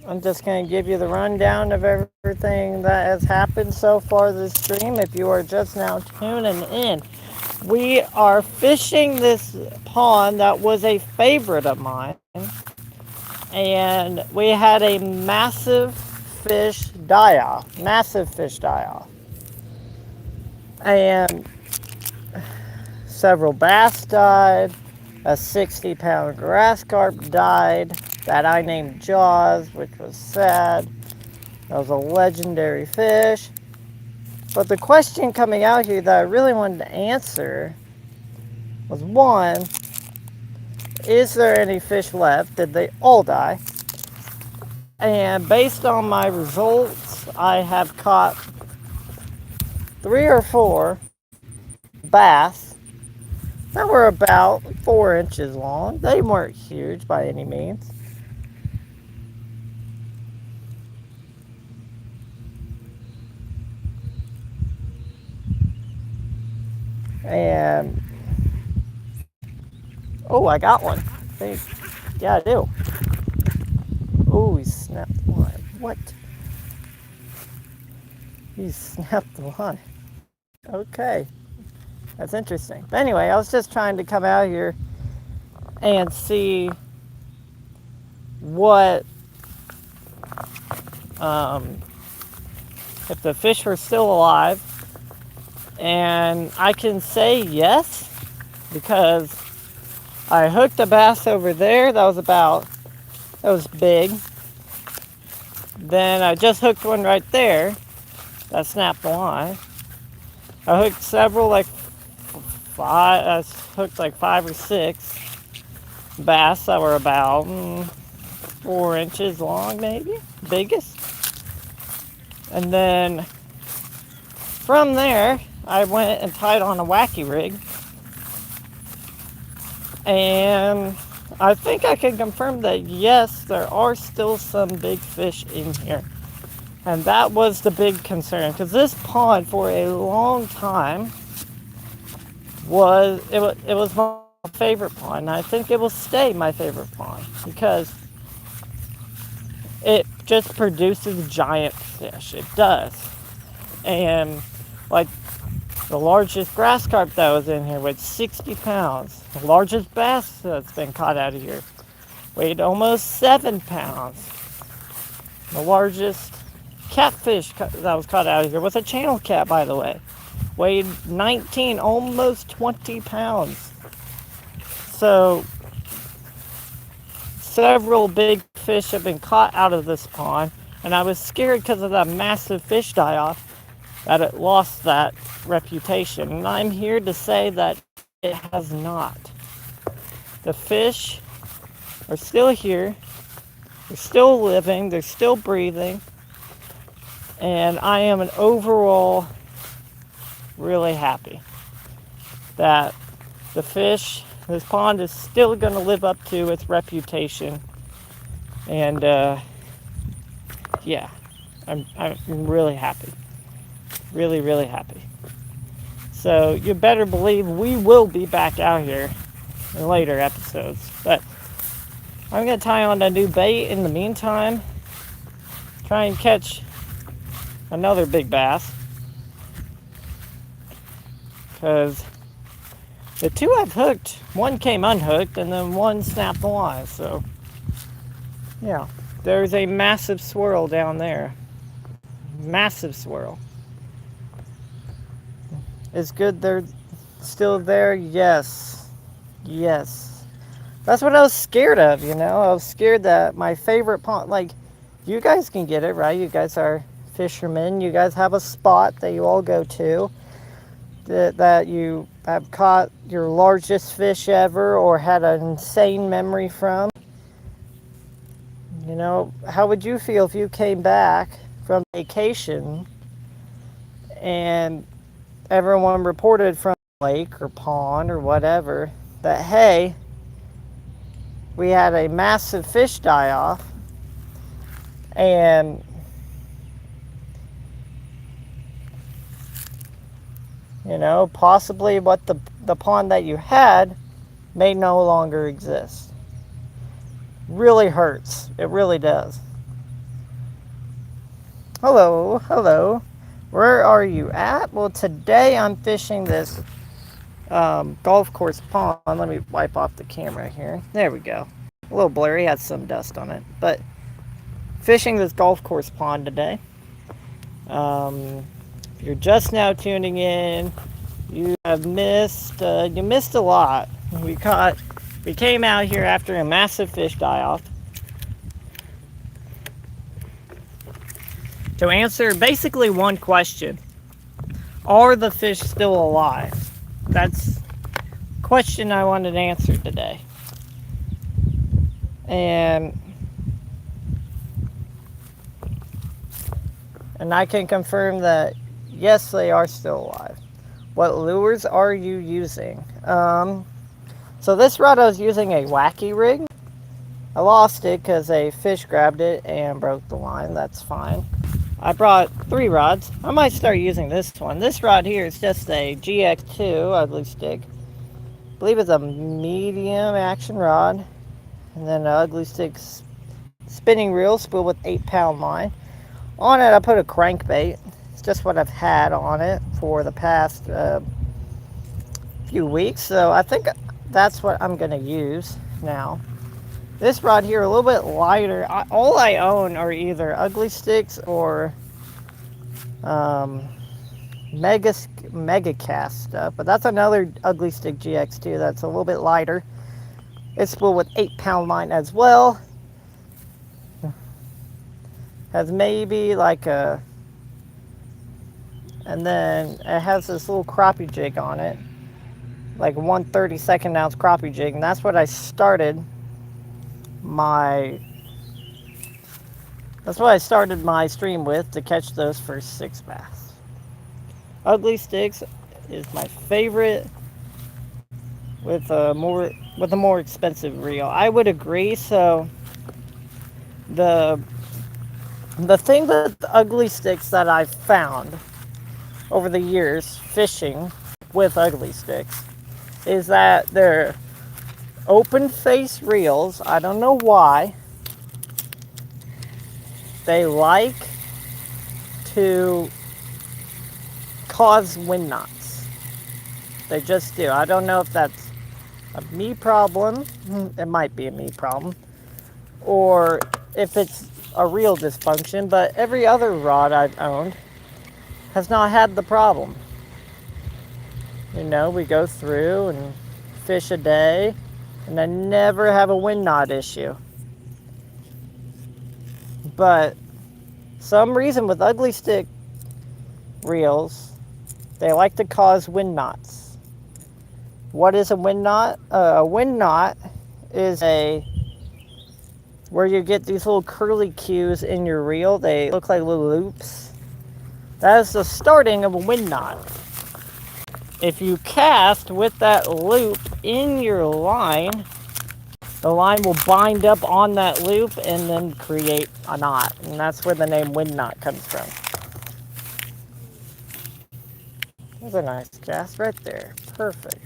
I'm just going to give you the rundown of everything that has happened so far this stream. If you are just now tuning in, we are fishing this pond that was a favorite of mine. And we had a massive fish die-off. Massive fish die-off. And several bass died. A 60-pound grass carp died that I named Jaws, which was sad. That was a legendary fish. But the question coming out here that I really wanted to answer was, one, is there any fish left? Did they all die? And based on my results, I have caught 3 or 4 bass that were about 4 inches long. They weren't huge by any means. And oh, I got one. Yeah, I do. Oh, he snapped the line. What? He snapped the line. Okay. That's interesting. But anyway, I was just trying to come out here and see what, if the fish were still alive. And I can say yes, because I hooked a bass over there that was big. Then I just hooked one right there that snapped the line. I hooked several, like 5 or 6 bass that were about 4 inches long, maybe, biggest. And then from there, I went and tied on a wacky rig. And I think I can confirm that yes, there are still some big fish in here. And that was the big concern, because this pond for a long time was my favorite pond. And I think it will stay my favorite pond because it just produces giant fish. It does. And like the largest grass carp that was in here weighed 60 pounds. The largest bass that's been caught out of here weighed almost 7 pounds. The largest catfish that was caught out of here was a channel cat, by the way. Weighed 19, almost 20 pounds. So several big fish have been caught out of this pond, and I was scared because of that massive fish die-off that it lost that reputation. And I'm here to say that it has not. The fish are still here. They're still living. They're still breathing. And I am an overall really happy that this pond is still going to live up to its reputation. And yeah, I'm really happy. Really, really happy. So you better believe we will be back out here in later episodes. But I'm going to tie on a new bait in the meantime. Try and catch another big bass. Because the 2 I've hooked, one came unhooked and then one snapped the line. So yeah, there's a massive swirl down there. Massive swirl. It's good they're still there. Yes. Yes. That's what I was scared of, you know. I was scared that my favorite pond, like, you guys can get it, right? You guys are fishermen. You guys have a spot that you all go to. that you have caught your largest fish ever or had an insane memory from? You know, how would you feel if you came back from vacation and everyone reported from the lake or pond or whatever that, hey, we had a massive fish die off, and you know, possibly what the pond that you had may no longer exist. Really hurts. It really does. Hello, hello. Where are you at? Well, today I'm fishing this golf course pond. Let me wipe off the camera here. There we go. A little blurry, had some dust on it. But fishing this golf course pond today. If you're just now tuning in, you have missed a lot. We came out here after a massive fish die-off to answer basically one question. Are the fish still alive? That's the question I wanted answered today. And I can confirm that yes, they are still alive. What lures are you using? So this rod I was using a wacky rig. I lost it because a fish grabbed it and broke the line. That's fine. I brought 3 rods. I might start using this one. This rod here is just a GX2 ugly stick. I believe it's a medium action rod. And then an ugly stick spinning reel spool with 8-pound line. On it I put a crankbait. It's just what I've had on it for the past few weeks. So I think that's what I'm going to use now. This rod here, a little bit lighter. All I own are either ugly sticks or mega cast stuff. But that's another ugly stick GX2 that's a little bit lighter. It's spooled with 8-pound line as well. Has maybe like a, and then it has this little crappie jig on it, like 1/32 ounce crappie jig, and that's what I started my stream with to catch those first 6 bass. Ugly sticks is my favorite with a more expensive reel. I would agree. So the thing with the ugly sticks that I've found over the years fishing with ugly sticks is that they're open face reels. I don't know why. They like to cause wind knots. They just do. I don't know if that's a me problem. It might be a me problem. Or if it's a real dysfunction, but every other rod I've owned has not had the problem. You know, we go through and fish a day, and I never have a wind knot issue. But some reason with ugly stick reels, they like to cause wind knots. What is a wind knot? A wind knot is where you get these little curly cues in your reel. They look like little loops. That is the starting of a wind knot. If you cast with that loop in your line, the line will bind up on that loop and then create a knot. And that's where the name wind knot comes from. There's a nice cast right there. Perfect.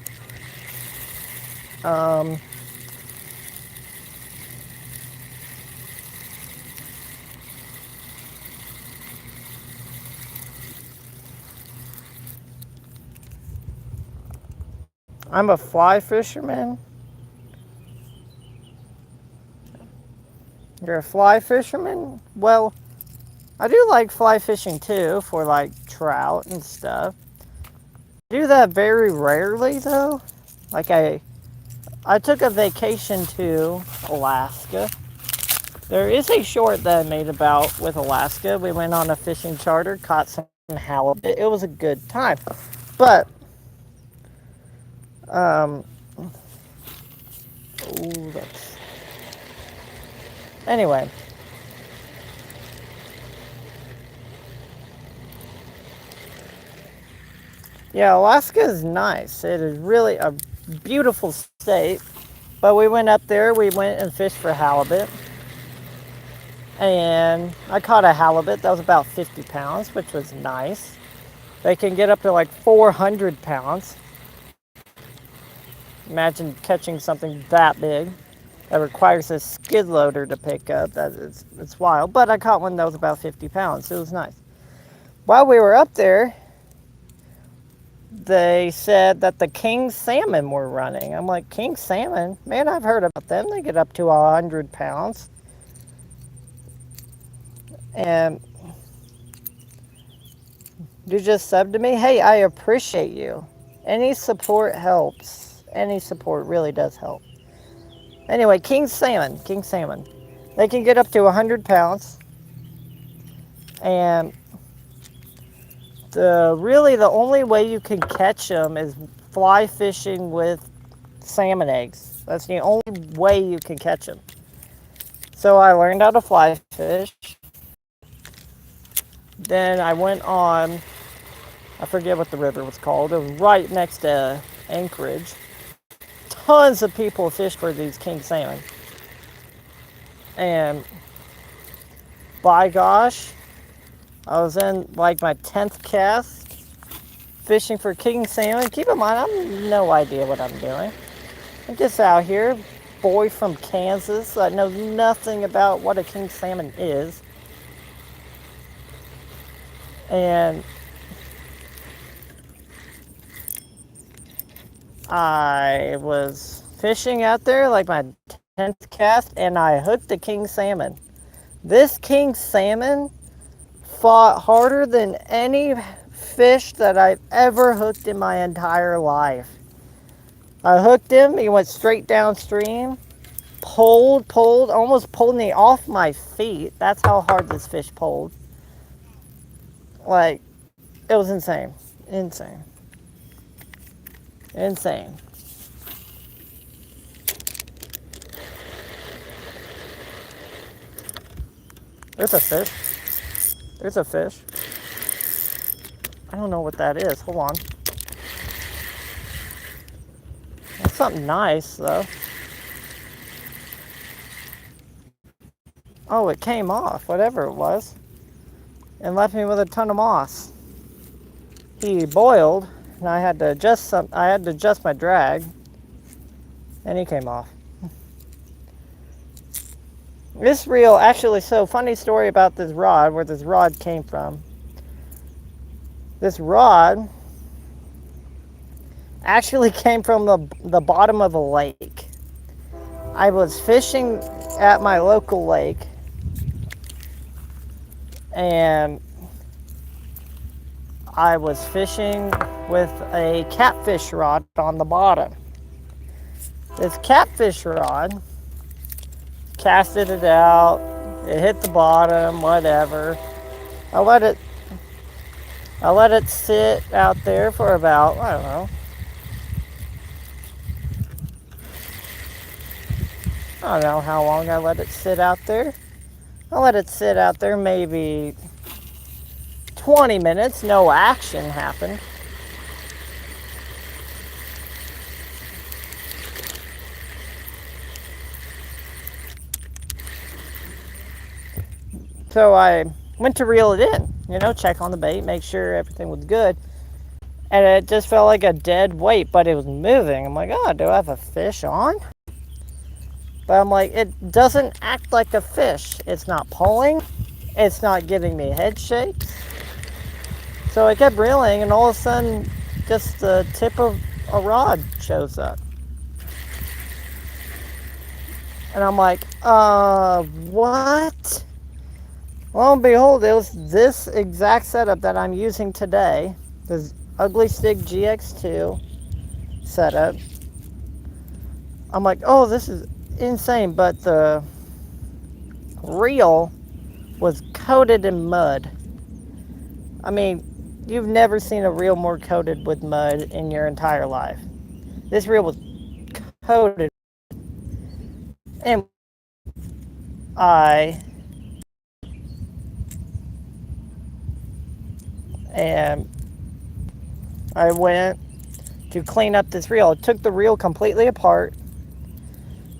I'm a fly fisherman. You're a fly fisherman? Well, I do like fly fishing too, for like trout and stuff. I do that very rarely though. Like I took a vacation to Alaska. There is a short that I made about with Alaska. We went on a fishing charter, caught some halibut. It was a good time. But Um, ooh, that's... Anyway. Yeah, Alaska is nice. It is really a beautiful state. But we went up there, we went and fished for halibut. And I caught a halibut that was about 50 pounds, which was nice. They can get up to like 400 pounds. Imagine catching something that big. That requires a skid loader to pick up. It's wild. But I caught one that was about 50 pounds. So it was nice. While we were up there, they said that the king salmon were running. I'm like, king salmon? Man, I've heard about them. They get up to 100 pounds. And you just said to me, hey, I appreciate you. Any support helps. Any support really does help. Anyway, king salmon. They can get up to 100 pounds. And the only way you can catch them is fly fishing with salmon eggs. That's the only way you can catch them. So I learned how to fly fish. Then I went on, I forget what the river was called. It was right next to Anchorage. Tons of people fish for these king salmon. And by gosh, I was in like my 10th cast fishing for king salmon. Keep in mind, I have no idea what I'm doing. I'm just out here, boy from Kansas. I know nothing about what a king salmon is. And I was fishing out there like my 10th cast, and I hooked a king salmon. This king salmon fought harder than any fish that I've ever hooked in my entire life. I hooked him, he went straight downstream, pulled, almost pulled me off my feet. That's how hard this fish pulled. Like, it was insane. Insane. There's a fish. I don't know what that is. Hold on. That's something nice, though. Oh, it came off, whatever it was, and left me with a ton of moss. He boiled, and I had to adjust my drag, and he came off. This reel, actually, so funny story about this rod, where this rod came from. This rod actually came from the bottom of a lake. I was fishing at my local lake, and I was fishing with a catfish rod on the bottom. This catfish rod, casted it out, it hit the bottom, whatever. I let it sit out there for about, I don't know, how long I let it sit out there. I let it sit out there maybe 20 minutes, no action happened. So I went to reel it in, check on the bait, make sure everything was good. And it just felt like a dead weight, but it was moving. I'm like, oh, do I have a fish on? But I'm like, it doesn't act like a fish. It's not pulling. It's not giving me head shakes. So I kept reeling, and all of a sudden, just the tip of a rod shows up. And I'm like, what? Lo and behold, it was this exact setup that I'm using today. This Ugly Stig GX2 setup. I'm like, oh, this is insane. But the reel was coated in mud. I mean, you've never seen a reel more coated with mud in your entire life. This reel was coated. And I and I went to clean up this reel. I took the reel completely apart,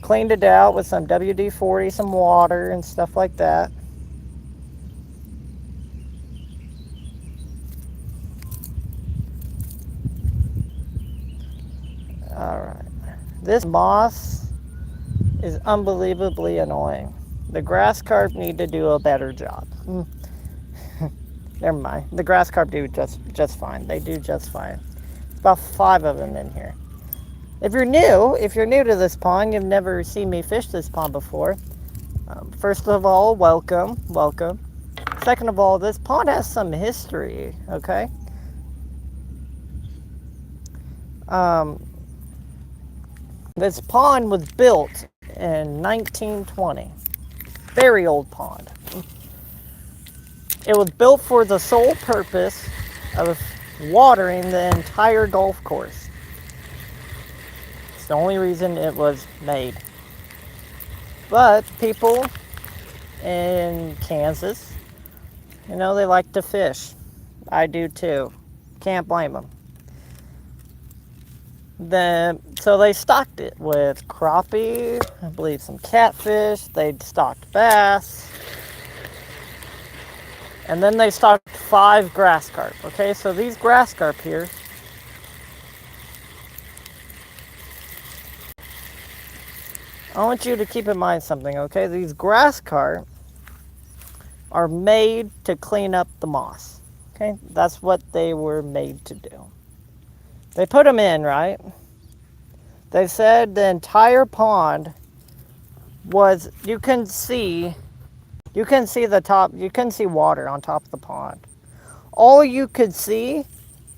cleaned it out with some WD-40, some water and stuff like that. All right. This moss is unbelievably annoying. The grass carp need to do a better job. Never mind. The grass carp do just fine. They do just fine. About 5 of them in here. If you're new to this pond, you've never seen me fish this pond before. First of all, welcome. Second of all, this pond has some history. Okay. This pond was built in 1920. Very old pond. It was built for the sole purpose of watering the entire golf course. It's the only reason it was made. But people in Kansas, they like to fish. I do too. Can't blame them. So they stocked it with crappie, I believe some catfish, they stocked bass, and then they stocked 5 grass carp. Okay, so these grass carp here, I want you to keep in mind something, okay? These grass carp are made to clean up the moss, okay? That's what they were made to do. They put them in, right? They said the entire pond was, you can see the top, you couldn't see water on top of the pond. All you could see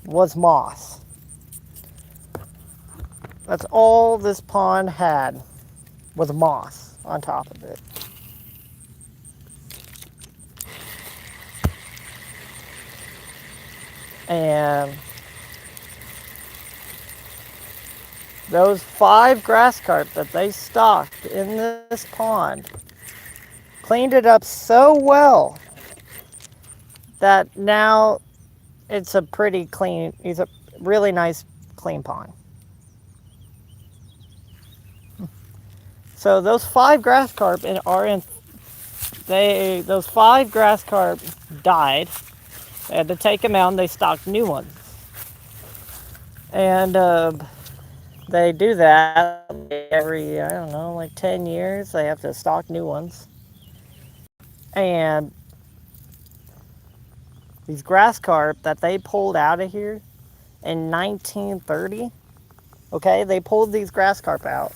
was moss. That's all this pond had, was moss on top of it. And those 5 grass carp that they stocked in this pond cleaned it up so well that now it's a pretty clean, it's a really nice clean pond. So those 5 grass carp those 5 grass carp died. They had to take them out and they stocked new ones. And they do that every, I don't know, like 10 years. They have to stock new ones. And these grass carp that they pulled out of here in 1930, okay, they pulled these grass carp out.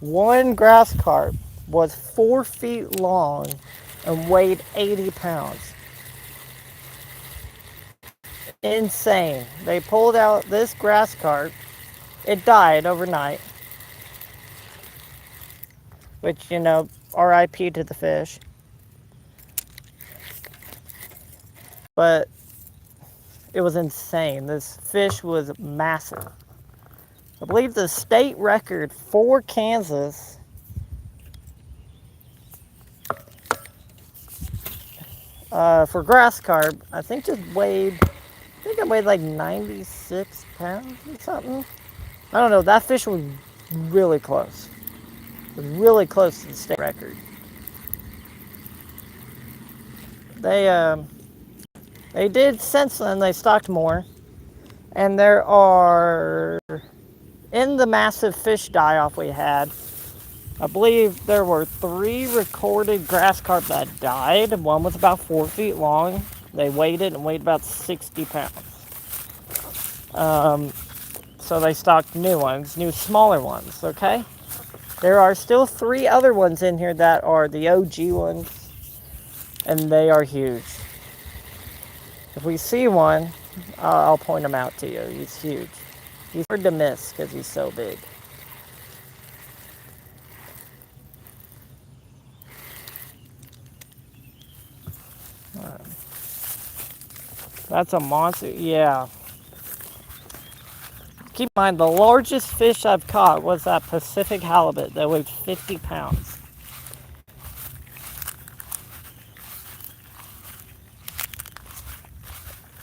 One grass carp was 4 feet long and weighed 80 pounds. Insane. They pulled out this grass carp. It died overnight. Which, RIP to the fish. But it was insane. This fish was massive. I believe the state record for Kansas for grass carp, I think it weighed like 96 pounds or something. I don't know. That fish was really close. It was really close to the state record. They did since then. They stocked more, and there are, in the massive fish die-off we had, I believe there were 3 recorded grass carp that died. One was about 4 feet long. They weighed it and weighed about 60 pounds. So they stocked new ones, new smaller ones, okay? There are still 3 other ones in here that are the OG ones, and they are huge. If we see one, I'll point him out to you. He's huge. He's hard to miss because he's so big. That's a monster. Yeah. Keep in mind, the largest fish I've caught was that Pacific halibut that weighed 50 pounds.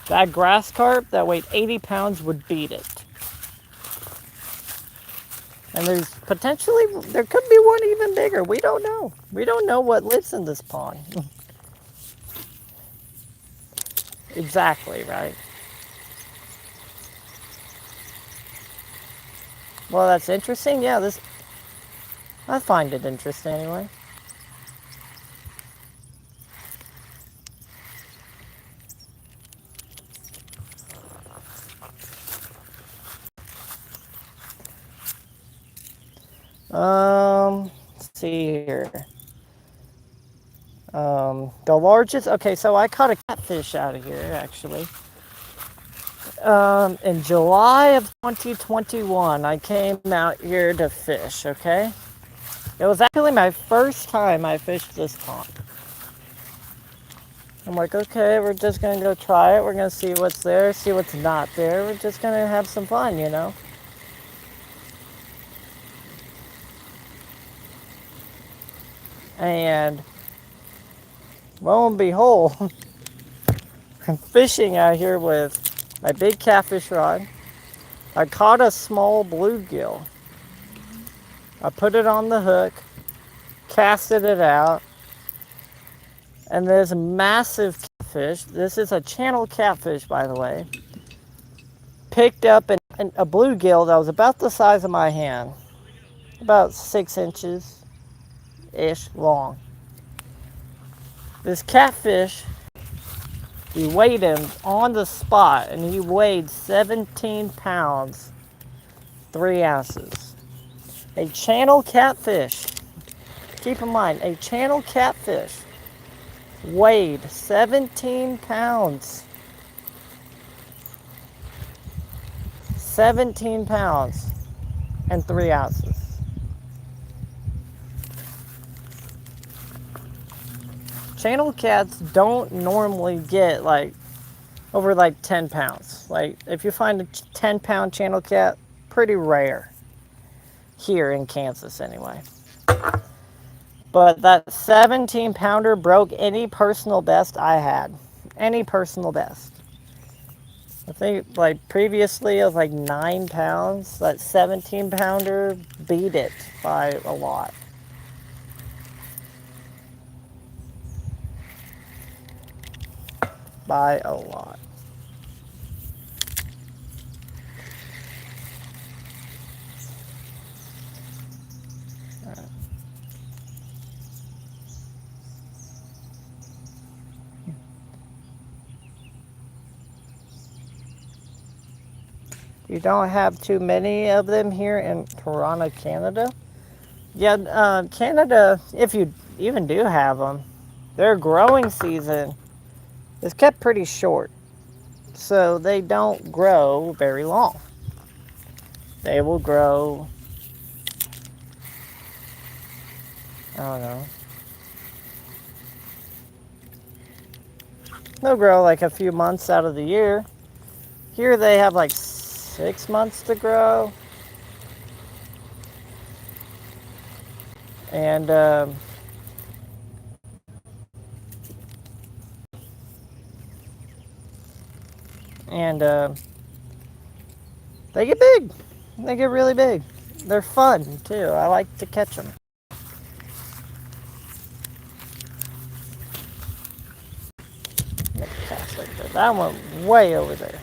That grass carp that weighed 80 pounds would beat it. And there could be one even bigger. We don't know. We don't know what lives in this pond. Exactly, right? Well, that's interesting. Yeah, I find it interesting anyway. Let's see here. The largest, okay, so I caught a catfish out of here actually. In July of 2021, I came out here to fish, okay? It was actually my first time I fished this pond. I'm like, okay, we're just gonna go try it. We're gonna see what's there, see what's not there. We're just gonna have some fun, you know? And lo and behold, I'm fishing out here with my big catfish rod. I caught a small bluegill. I put it on the hook, casted it out, and there's a massive catfish. This is a channel catfish, by the way. Picked up a bluegill that was about the size of my hand, about 6 inches-ish long. This catfish, we weighed him on the spot, and he weighed 17 pounds, 3 ounces. A channel catfish, keep in mind, a channel catfish weighed 17 pounds. 17 pounds and 3 ounces. Channel cats don't normally get over 10 pounds. Like, if you find a 10-pound channel cat, pretty rare. Here in Kansas, anyway. But that 17-pounder broke any personal best I had. Any personal best. I think, previously it was 9 pounds. That 17-pounder beat it by a lot. By a lot. You don't have too many of them here in Toronto, Canada. Yeah, Canada, if you even do have them, their growing season is kept pretty short. So they don't grow very long. They will grow, I don't know. They'll grow a few months out of the year. Here they have 6 months to grow. And they get big. They get really big. They're fun too. I like to catch them. Make a cast like that. That one way over there.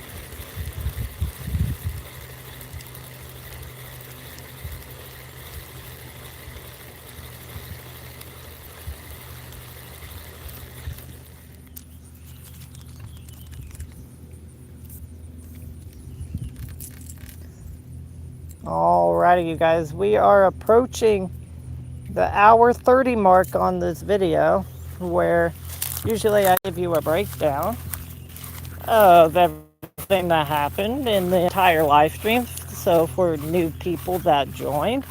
Alrighty, you guys, we are approaching the hour 30 mark on this video, where usually I give you a breakdown of everything that happened in the entire live stream. So for new people that joined,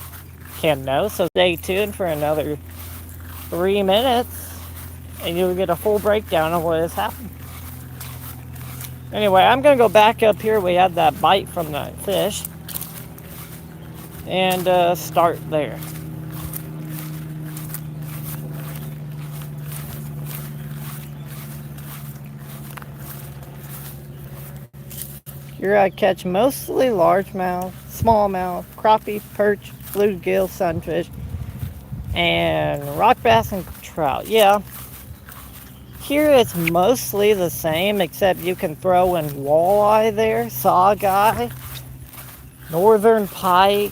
can know. So stay tuned for another 3 minutes, and you'll get a full breakdown of what has happened. Anyway, I'm gonna go back up here. We had that bite from the fish. and start there. Here I catch mostly largemouth, smallmouth, crappie, perch, bluegill, sunfish, and rock bass and trout. Yeah, here it's mostly the same, except you can throw in walleye there, saugeye, northern pike,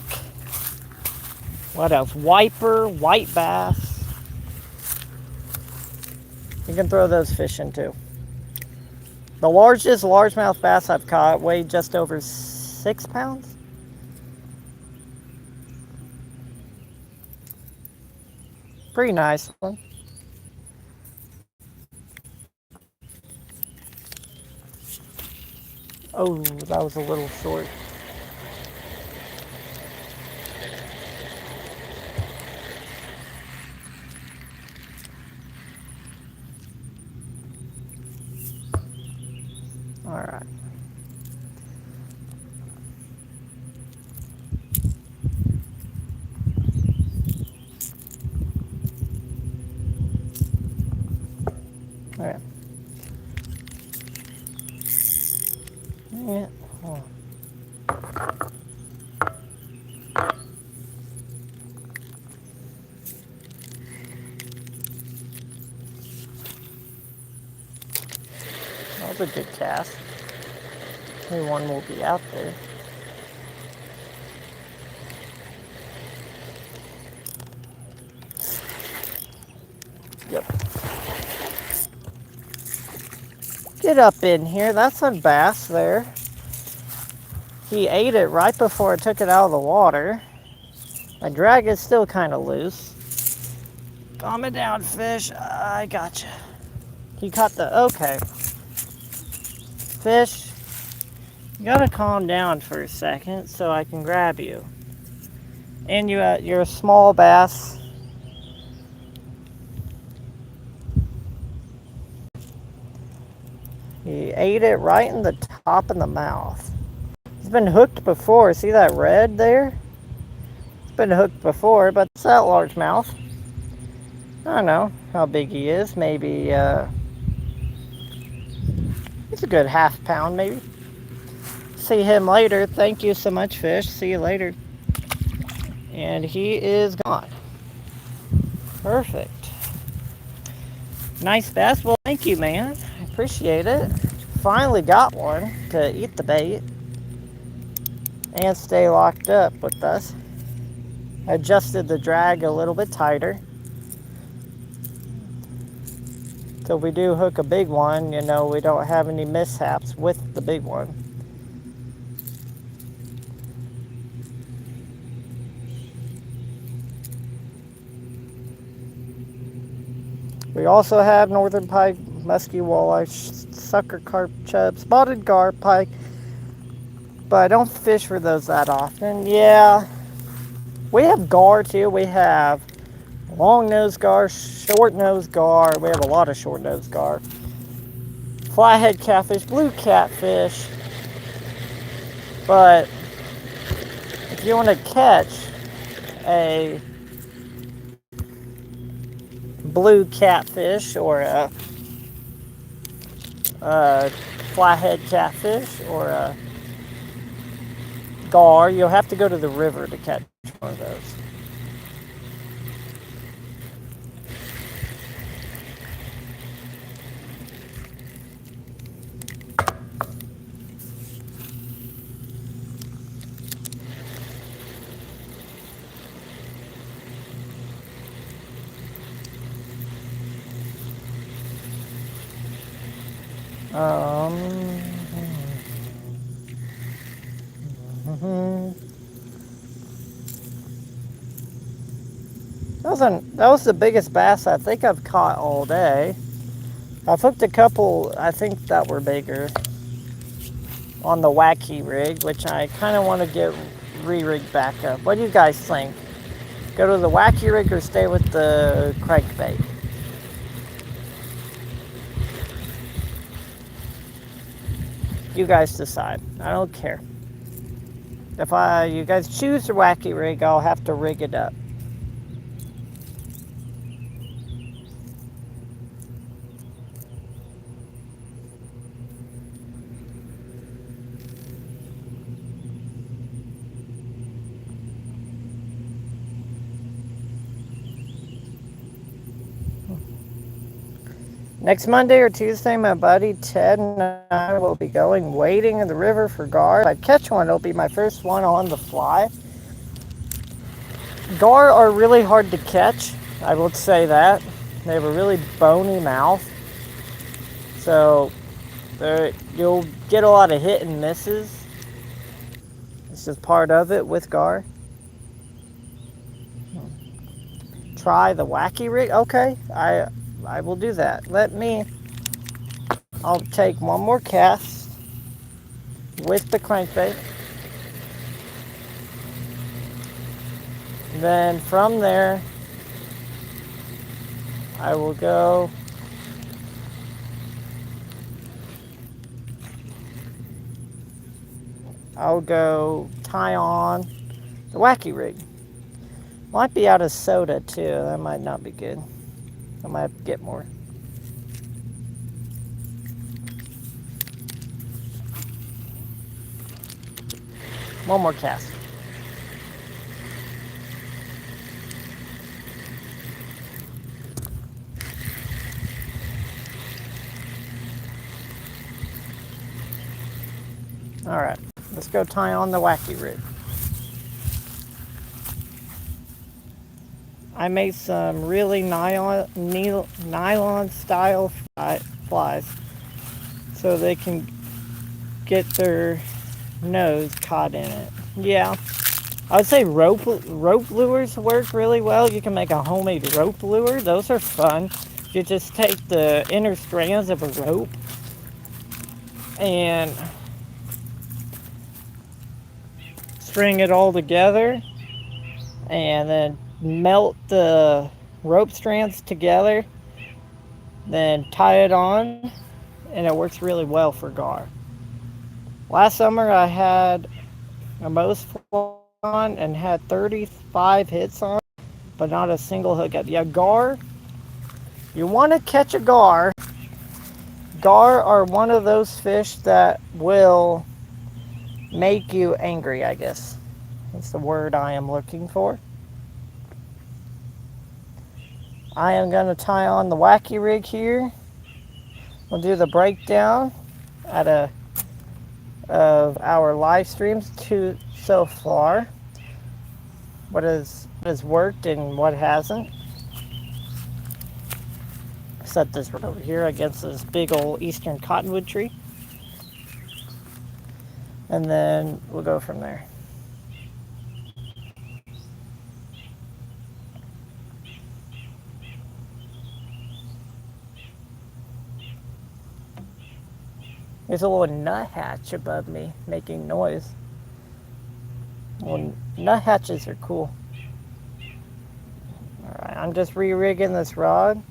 what else? Wiper, white bass. You can throw those fish in too. The largest largemouth bass I've caught weighed just over 6 pounds. Pretty nice one. Oh, that was a little short. All right. All right. Yeah. Oh. That was a good cast. Maybe one will be out there. Yep. Get up in here. That's a bass there. He ate it right before I took it out of the water. My drag is still kind of loose. Calm it down, fish. I got you. You caught the... Okay. Fish, you gotta calm down for a second so I can grab you. And you're a small bass. He ate it right in the top of the mouth. He's been hooked before. See that red there? He's been hooked before, but it's that largemouth. I don't know how big he is. Maybe, he's a good half pound, maybe. See him later. Thank you so much, fish. See you later. And he is gone. Perfect. Nice bass. Well, thank you, man. I appreciate it. Finally got one to eat the bait and stay locked up with us. Adjusted the drag a little bit tighter. So if we do hook a big one, you know, we don't have any mishaps with the big one. We also have northern pike, musky walleye, sucker carp, chub, spotted gar, pike, but I don't fish for those that often. Yeah, we have gar too. We have long-nosed gar, short-nosed gar. We have a lot of short-nosed gar. Flathead catfish, blue catfish. But if you want to catch a blue catfish or a flathead catfish or a gar, you'll have to go to the river to catch one of those. That was the biggest bass I think I've caught all day. I've hooked a couple, I think that were bigger on the wacky rig, which I kind of want to get re-rigged back up. What do you guys think? Go to the wacky rig or stay with the crankbait? You guys decide. I don't care. If you guys choose the wacky rig, I'll have to rig it up. Next Monday or Tuesday, my buddy Ted and I will be going wading in the river for gar. If I catch one, it'll be my first one on the fly. Gar are really hard to catch, I would say that. They have a really bony mouth. So you'll get a lot of hit and misses. It's just part of it with gar. Try the wacky rig? Okay, I will do that. I'll take one more cast with the crankbait. Then from there, I'll go tie on the wacky rig. Might be out of soda too. That might not be good. I might have to get more. One more cast. All right, let's go tie on the wacky rig. I made some really nylon style flies so they can get their nose caught in it. Yeah, I would say rope lures work really well. You can make a homemade rope lure. Those are fun. You just take the inner strands of a rope and string it all together and then melt the rope strands together, then tie it on, and it works really well for gar. Last summer I had a Moe's on and had 35 hits on, but not a single hookup. Yeah, gar, you want to catch a gar. Gar are one of those fish that will make you angry, I guess. That's the word I am looking for. I am going to tie on the wacky rig here. We'll do the breakdown of our live streams so far. What has worked and what hasn't. Set this right over here against this big old eastern cottonwood tree. And then we'll go from there. There's a little nuthatch above me making noise. Well, nuthatches are cool. Alright, I'm just re-rigging this rod.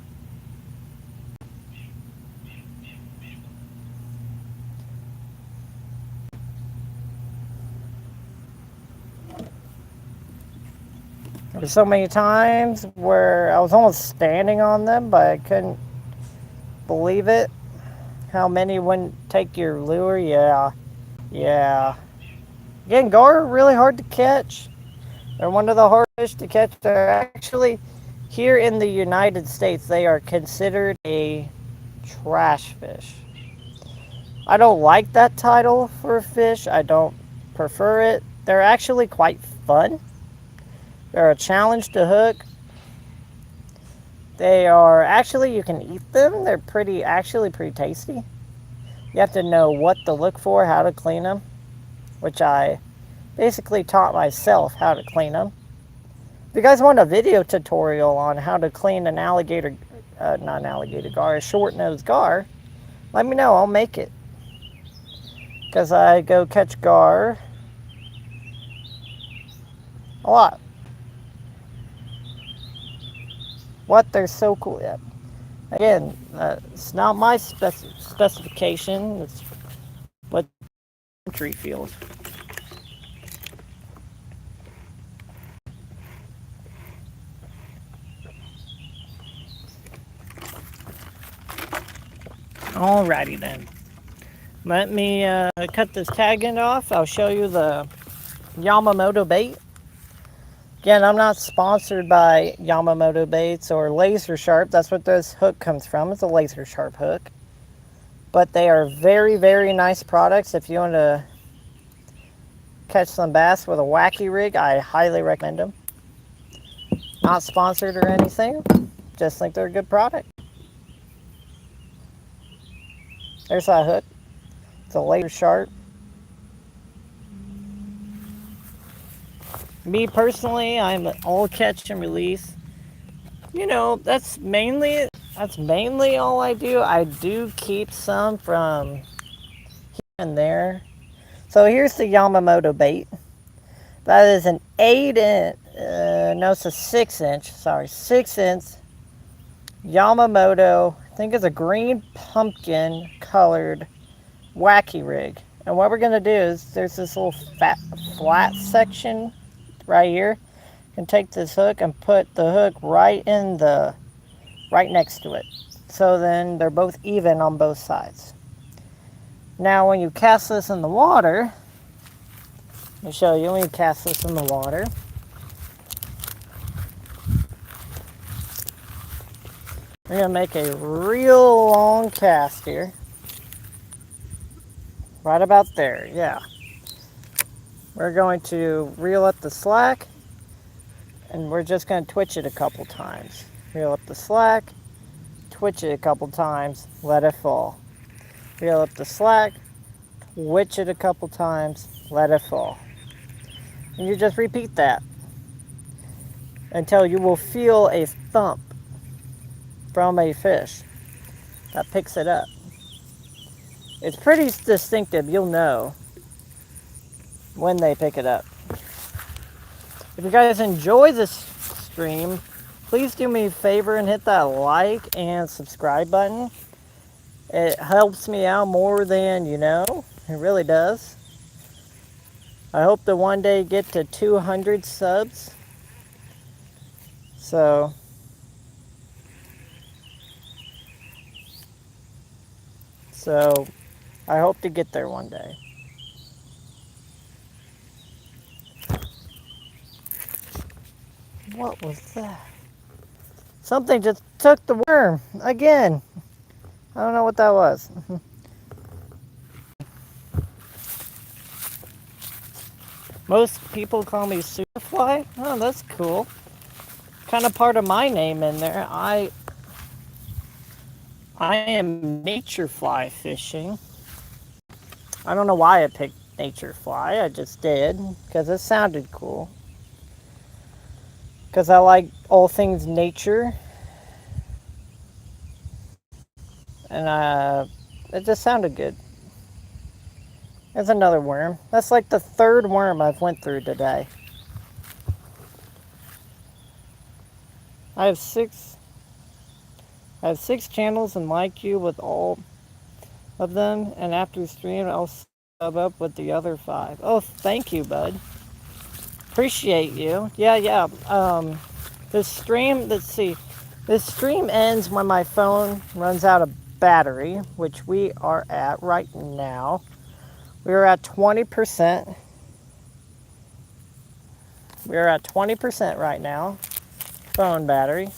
There's so many times where I was almost standing on them, but I couldn't believe it. How many wouldn't take your lure? Yeah. Again, gar are really hard to catch. They're one of the hardest fish to catch. They're actually, here in the United States, they are considered a trash fish. I don't like that title for a fish. I don't prefer it. They're actually quite fun. They're a challenge to hook. They are actually, you can eat them. They're actually pretty tasty. You have to know what to look for, how to clean them, which I basically taught myself how to clean them. If you guys want a video tutorial on how to clean an alligator, not an alligator gar, a short-nosed gar, let me know, I'll make it. Because I go catch gar a lot. What? They're so cool. Yeah. Again, it's not my specification. It's what the country feels. Alrighty then. Let me cut this tag end off. I'll show you the Yamamoto bait. Again, I'm not sponsored by Yamamoto baits or Laser Sharp. That's what this hook comes from. It's a Laser Sharp hook. But they are very, very nice products. If you want to catch some bass with a wacky rig, I highly recommend them. Not sponsored or anything. Just think they're a good product. There's that hook. It's a Laser Sharp. Me personally, I'm an all catch and release. You know, that's mainly all I do. I do keep some from here and there. So here's the Yamamoto bait. That is an 8-inch, no, it's a 6-inch, sorry, 6-inch Yamamoto, I think it's a green pumpkin colored wacky rig. And what we're gonna do is there's this little flat section right here. You can take this hook and put the hook right next to it. So then they're both even on both sides. Now when you cast this in the water, let me show you when you cast this in the water. We're gonna make a real long cast here. Right about there, yeah. We're going to reel up the slack and we're just going to twitch it a couple times. Reel up the slack, twitch it a couple times, let it fall. Reel up the slack, twitch it a couple times, let it fall. And you just repeat that until you will feel a thump from a fish that picks it up. It's pretty distinctive, you'll know when they pick it up. If you guys enjoy this stream, please do me a favor and hit that like and subscribe button. It helps me out more than you know. It really does. I hope to one day get to 200 subs. So I hope to get there one day. What was that? Something just took the worm again. I don't know what that was. Most people call me Superfly. Oh, that's cool. Kind of part of my name in there. I am nature fly fishing. I don't know why I picked nature fly. I just did because it sounded cool. Because I like all things nature. And it just sounded good. There's another worm. That's like the third worm I've went through today. I have six channels and like you with all of them, and after the stream I'll sub up with the other 5. Oh, thank you, bud. Appreciate you. Yeah. This stream, let's see. This stream ends when my phone runs out of battery, which we are at right now. We're at 20%. We're at 20% right now. Phone battery.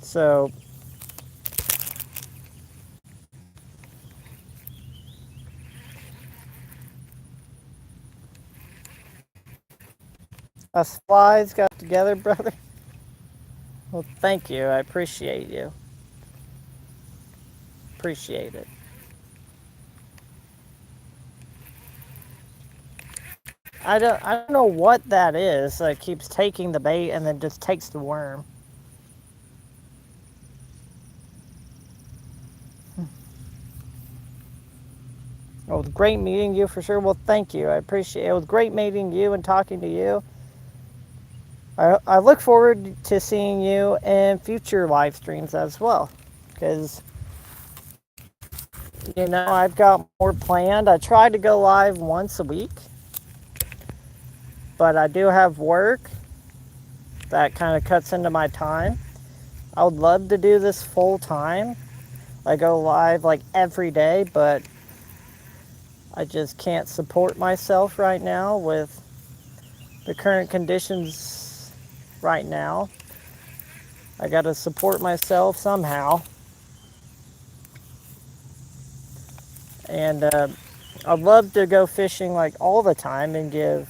So us flies got together, brother. Well, thank you. I appreciate you. Appreciate it. I don't know what that is. It keeps taking the bait and then just takes the worm. Well, it was great meeting you for sure. Well, thank you. I appreciate it. It was great meeting you and talking to you. I look forward to seeing you in future live streams as well. Because, you know, I've got more planned. I try to go live once a week. But I do have work that kind of cuts into my time. I would love to do this full time. I go live like every day, but I just can't support myself right now with the current conditions right now. I got to support myself somehow. And I'd love to go fishing like all the time and give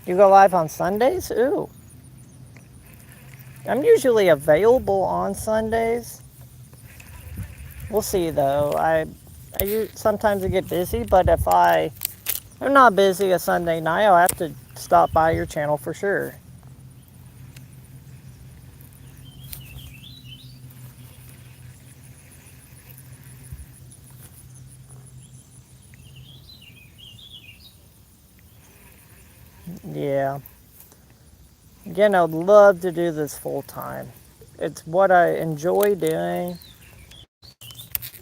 you go live on Sundays? Ooh. I'm usually available on Sundays. We'll see though. Sometimes I get busy, but if I'm not busy a Sunday night, I'll have to stop by your channel for sure. Yeah. Again, I would love to do this full time. It's what I enjoy doing.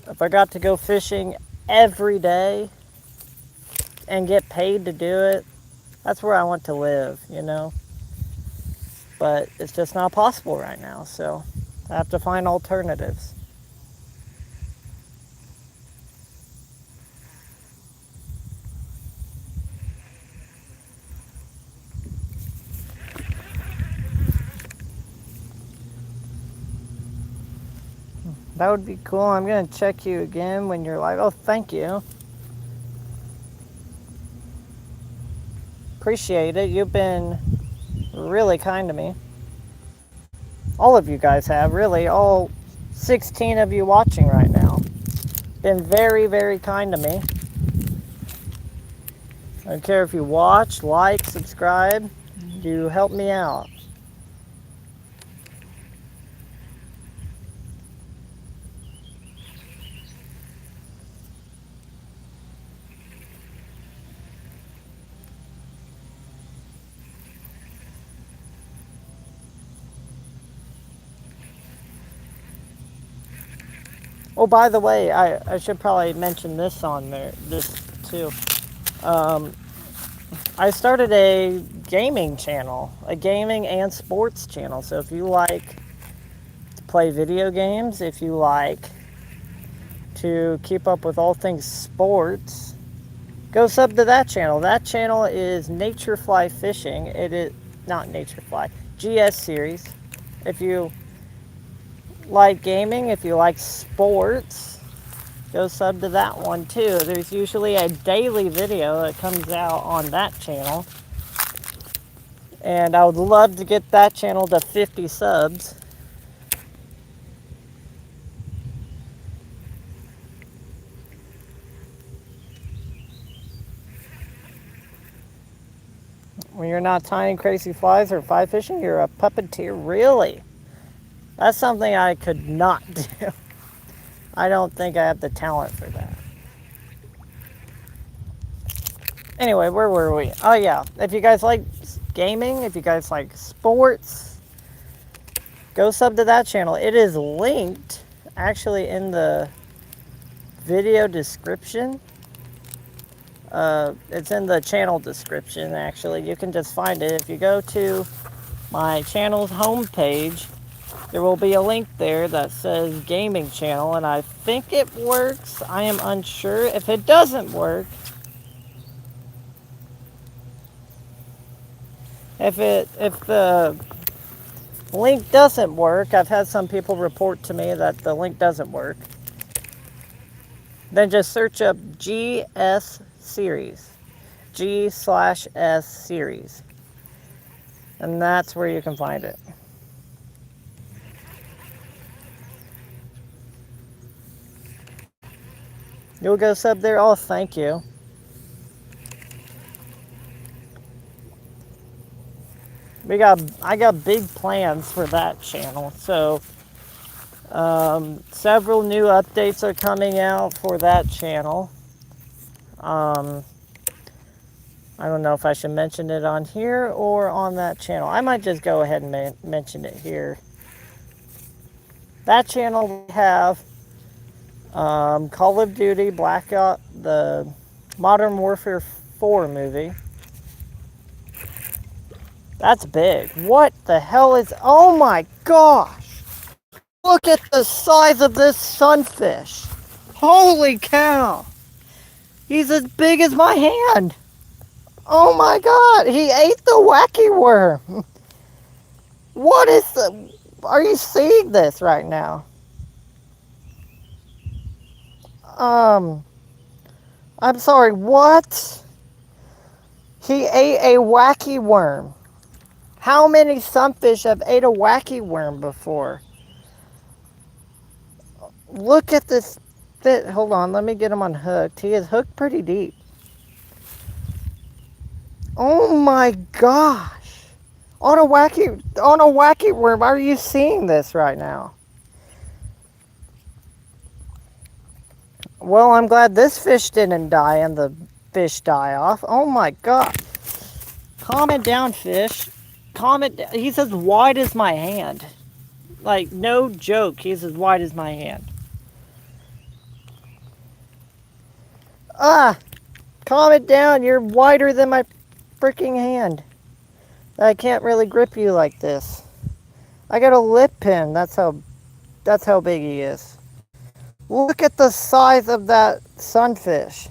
If I got to go fishing every day and get paid to do it, that's where I want to live, you know? But it's just not possible right now, so I have to find alternatives. That would be cool. I'm going to check you again when you're live. Oh, thank you. Appreciate it. You've been really kind to me. All of you guys have, really. All 16 of you watching right now. Been very, very kind to me. I don't care if you watch, like, subscribe. You help me out. Oh, by the way, I should probably mention this on there, this too. I started a gaming channel, a gaming and sports channel. So if you like to play video games, if you like to keep up with all things sports, go sub to that channel. That channel is Naturefly Fishing. It is not Naturefly, GS Series. If you like gaming, if you like sports, go sub to that one too. There's usually a daily video that comes out on that channel. And I would love to get that channel to 50 subs. When you're not tying crazy flies or fly fishing, you're a puppeteer. Really? That's something I could not do. I don't think I have the talent for that. Anyway, where were we? Oh yeah, if you guys like gaming, if you guys like sports, go sub to that channel. It is linked actually in the video description. It's in the channel description actually. You can just find it. If you go to my channel's homepage, there will be a link there that says gaming channel, and I think it works. I am unsure. If it doesn't work, if the link doesn't work, I've had some people report to me that the link doesn't work, then just search up GS Series, G/S Series, and that's where you can find it. You'll go sub there? Oh, thank you. I got big plans for that channel. So, several new updates are coming out for that channel. I don't know if I should mention it on here or on that channel. I might just go ahead and mention it here. That channel will have Call of Duty, Black Ops, the Modern Warfare 4 movie. That's big. What the hell is... Oh my gosh! Look at the size of this sunfish. Holy cow! He's as big as my hand. Oh my god, he ate the wacky worm. What is the... Are you seeing this right now? I'm sorry, what? He ate a wacky worm. How many sunfish have ate a wacky worm before? Look at this fit. Hold on, let me get him unhooked. He is hooked pretty deep. Oh my gosh. On a wacky worm. Are you seeing this right now? Well, I'm glad this fish didn't die and the fish die off. Oh my god. Calm it down, fish. Calm it down. He's as wide as my hand. Like, no joke. He's as wide as my hand. Calm it down. You're wider than my freaking hand. I can't really grip you like this. I got a lip pin. That's how big he is. Look at the size of that sunfish.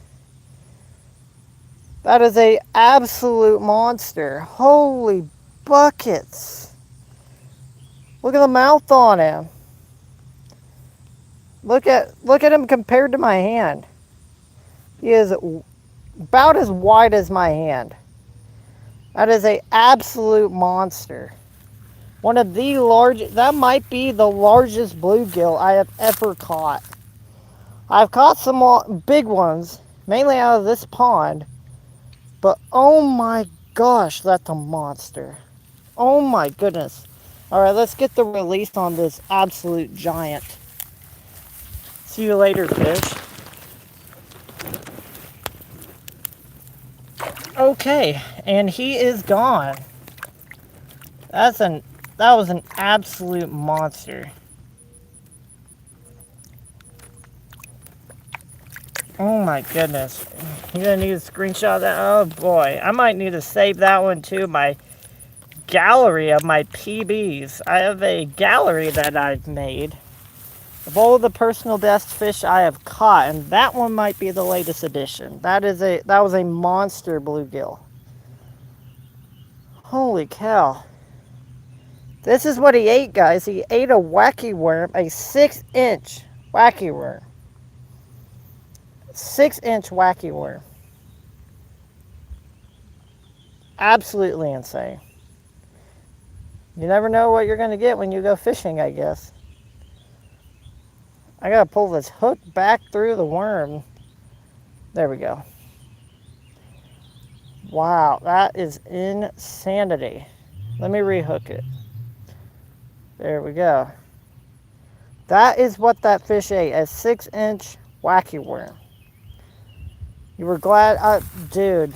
That is a absolute monster. Holy buckets. Look at the mouth on him. Look at him compared to my hand. He is about as wide as my hand. That is an absolute monster. One of the largest, that might be the largest bluegill I have ever caught. I've caught some big ones, mainly out of this pond, but oh my gosh, that's a monster. Oh my goodness. All right, let's get the release on this absolute giant. See you later, fish. Okay, and he is gone. That was an absolute monster. Oh my goodness. You're gonna need a screenshot of that. Oh boy. I might need to save that one too. My gallery of my PBs. I have a gallery that I've made of all the personal best fish I have caught, and that one might be the latest edition. That was a monster bluegill. Holy cow. This is what he ate, guys. He ate a wacky worm, a 6-inch wacky worm. 6-inch wacky worm. Absolutely insane. You never know what you're going to get when you go fishing, I guess. I got to pull this hook back through the worm. There we go. Wow, that is insanity. Let me rehook it. There we go. That is what that fish ate, a 6-inch wacky worm. You were glad, dude.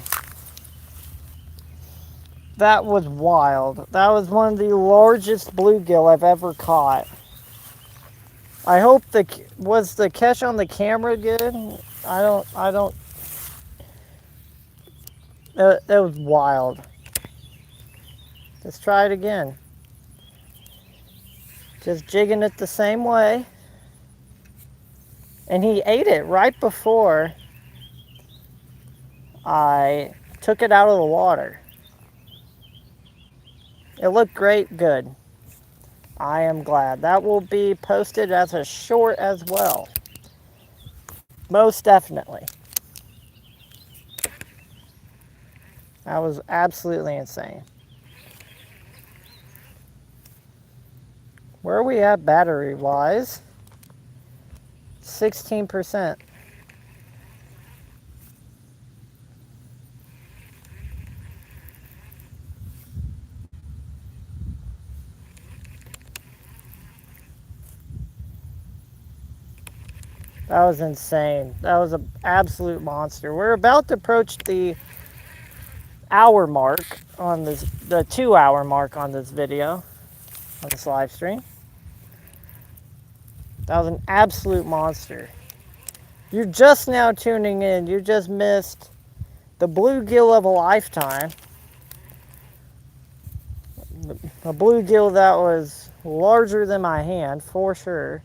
That was wild. That was one of the largest bluegill I've ever caught. I hope was the catch on the camera good? I don't. That was wild. Let's try it again. Just jigging it the same way. And he ate it right before I took it out of the water. It looked great, good. I am glad. That will be posted as a short as well. Most definitely. That was absolutely insane. Where are we at battery-wise? 16%. That was insane. That was an absolute monster. We're about to approach the hour mark on this, the 2-hour mark on this video, on this live stream. That was an absolute monster. you're just now tuning in, you just missed the bluegill of a lifetime. A bluegill that was larger than my hand, for sure.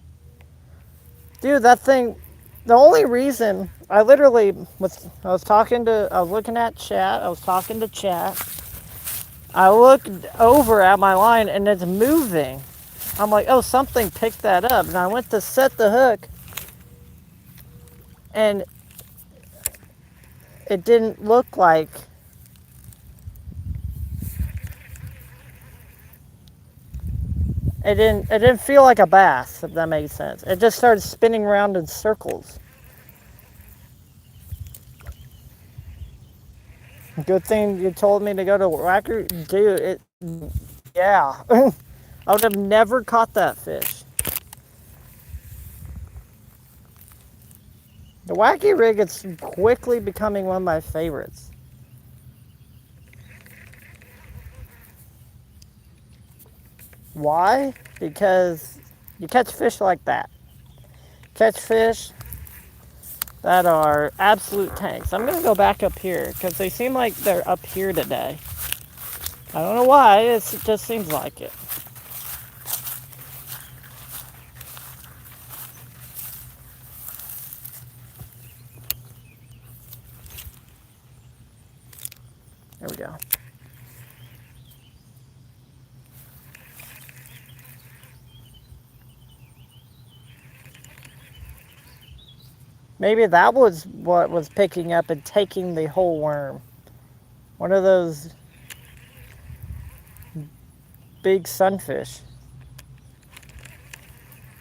Dude, that thing, the only reason I literally I was looking at chat, I was talking to chat. I looked over at my line and it's moving. I'm like, oh, something picked that up. And I went to set the hook and it didn't look like it didn't feel like a bass, if that makes sense. It just started spinning around in circles. Good thing you told me to go to Wacker. Dude, yeah. I would have never caught that fish. The Wacky rig is quickly becoming one of my favorites. Why? Because you catch fish like that. Catch fish that are absolute tanks. I'm going to go back up here because they seem like they're up here today. I don't know why, it just seems like it. There we go. Maybe that was what was picking up and taking the whole worm. One of those big sunfish.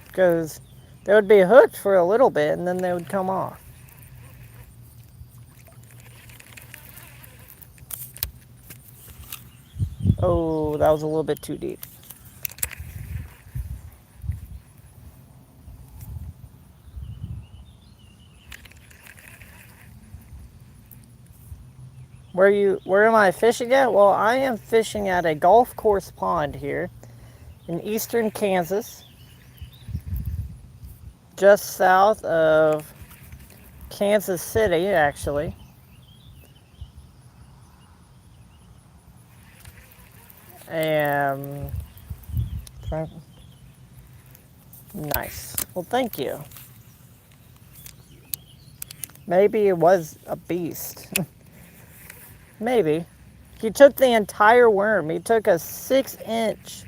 Because they would be hooked for a little bit and then they would come off. Oh, that was a little bit too deep. Where am I fishing at? Well, I am fishing at a golf course pond here in eastern Kansas, just south of Kansas City, actually. And nice. Well, thank you. Maybe it was a beast. Maybe. He took the entire worm. He took a 6-inch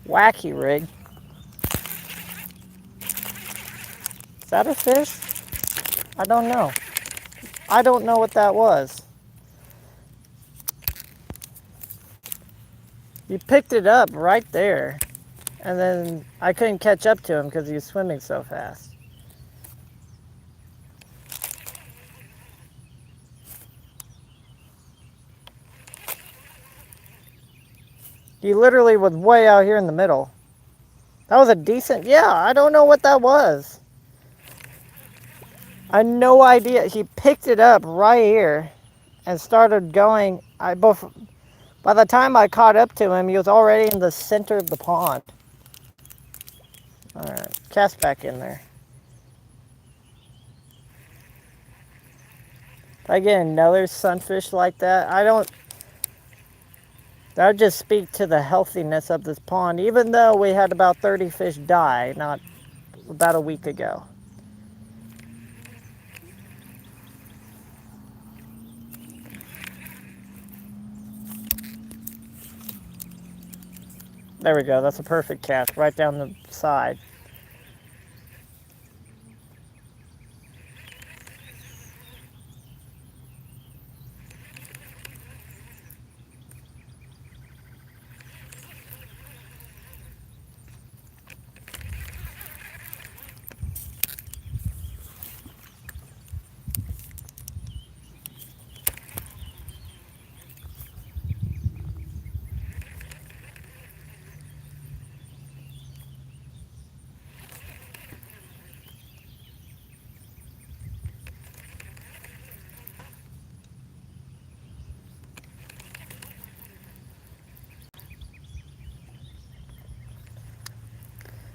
Wacky rig. Is that a fish? I don't know. I don't know what that was. You picked it up right there. And then I couldn't catch up to him because he was swimming so fast. He literally was way out here in the middle. That was a decent, yeah, I don't know what that was. I had no idea. He picked it up right here and started going. By the time I caught up to him, he was already in the center of the pond. All right, cast back in there. If I get another sunfish like that, that would just speak to the healthiness of this pond, even though we had about 30 fish die not about a week ago. There we go, that's a perfect cast, right down the side.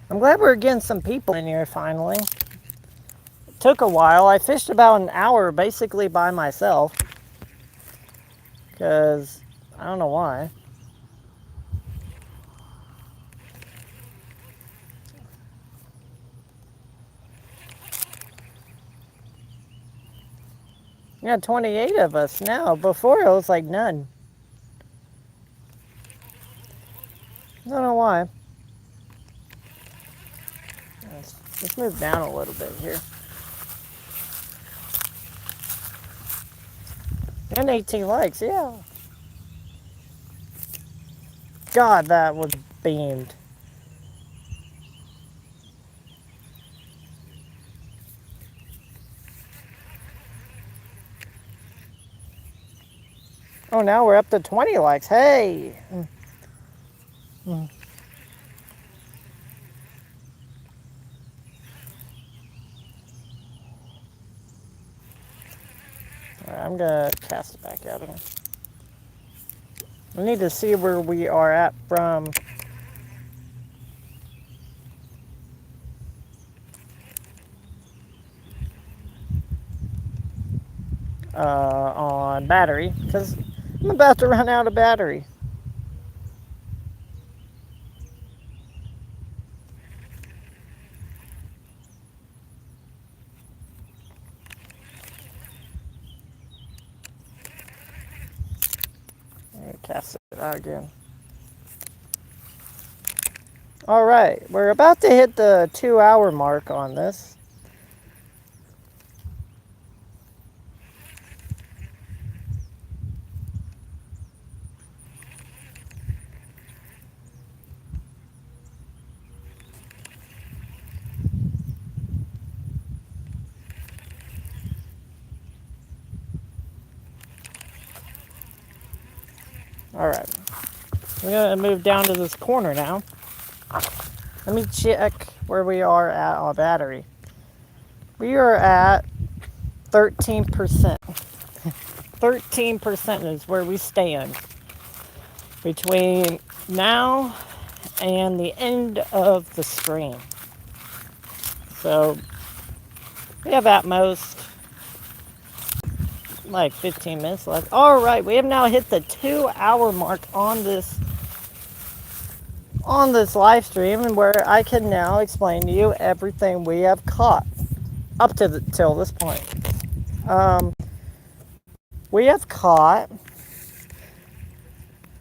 I'm glad we're getting some people in here finally. took a while. I fished about an hour basically by myself. Because I don't know why. We got 28 of us now. Before it was like none. I don't know why. Let's move down a little bit here. And 18 likes, yeah. God, that was beamed. Oh, now we're up to 20 likes. Hey! All right, I'm gonna cast it back out again. We need to see where we are at from on battery, because I'm about to run out of battery. Cast it out again. All right, we're about to hit the 2-hour mark on this. All right, we're gonna move down to this corner now. Let me check where we are at on battery. We are at 13%. 13% is where we stand between now and the end of the stream. So we have at most like 15 minutes left. All right, we have now hit the 2-hour mark on this live stream, and where I can now explain to you everything we have caught up to till this point. We have caught.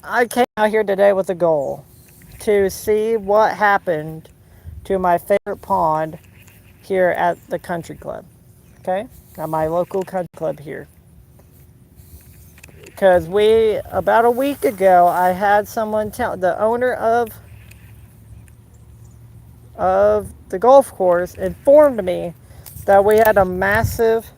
I came out here today with a goal to see what happened to my favorite pond here at the country club. Okay, at my local country club here. Because about a week ago, I had someone tell, the owner of the golf course informed me that we had a massive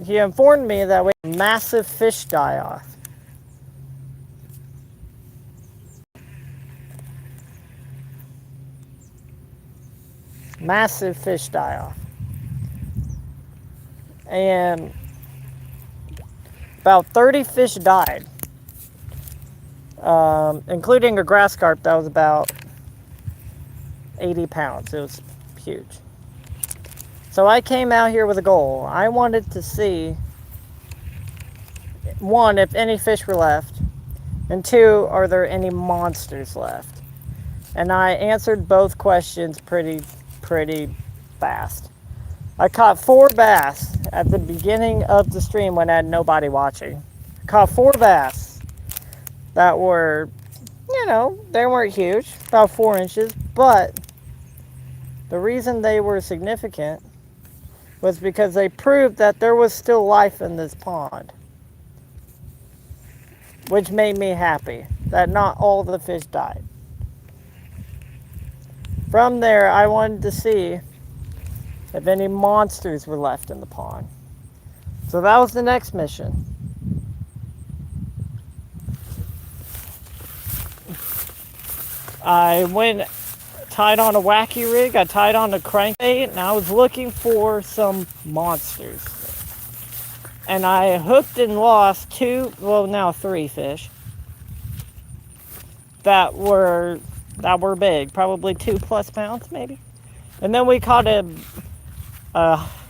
he informed me that we had a massive fish die-off. Massive fish die-off. And about 30 fish died, including a grass carp that was about 80 pounds. It was huge. So I came out here with a goal. I wanted to see, one, if any fish were left, and two, are there any monsters left? And I answered both questions pretty fast. I caught 4 bass at the beginning of the stream when I had nobody watching. I caught 4 bass that were, they weren't huge, about 4 inches, but the reason they were significant was because they proved that there was still life in this pond, which made me happy that not all the fish died. From there, I wanted to see if any monsters were left in the pond. So that was the next mission. I went, tied on a wacky rig, I tied on a crankbait, and I was looking for some monsters. And I hooked and lost 3 fish. that were big, probably 2+ pounds maybe. And then we caught a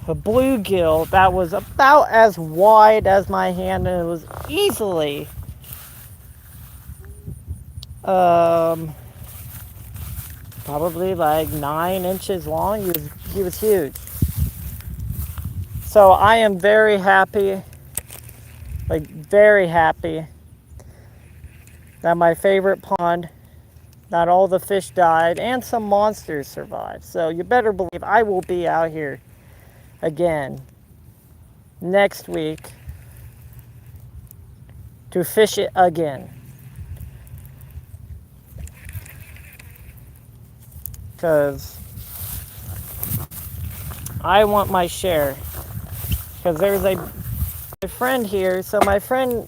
bluegill that was about as wide as my hand, and it was easily probably like 9 inches long. He was huge. So I am very happy, like very happy, that my favorite pond, not all the fish died and some monsters survived. So you better believe I will be out here again next week to fish it again. Because I want my share. Because there's a friend here, so my friend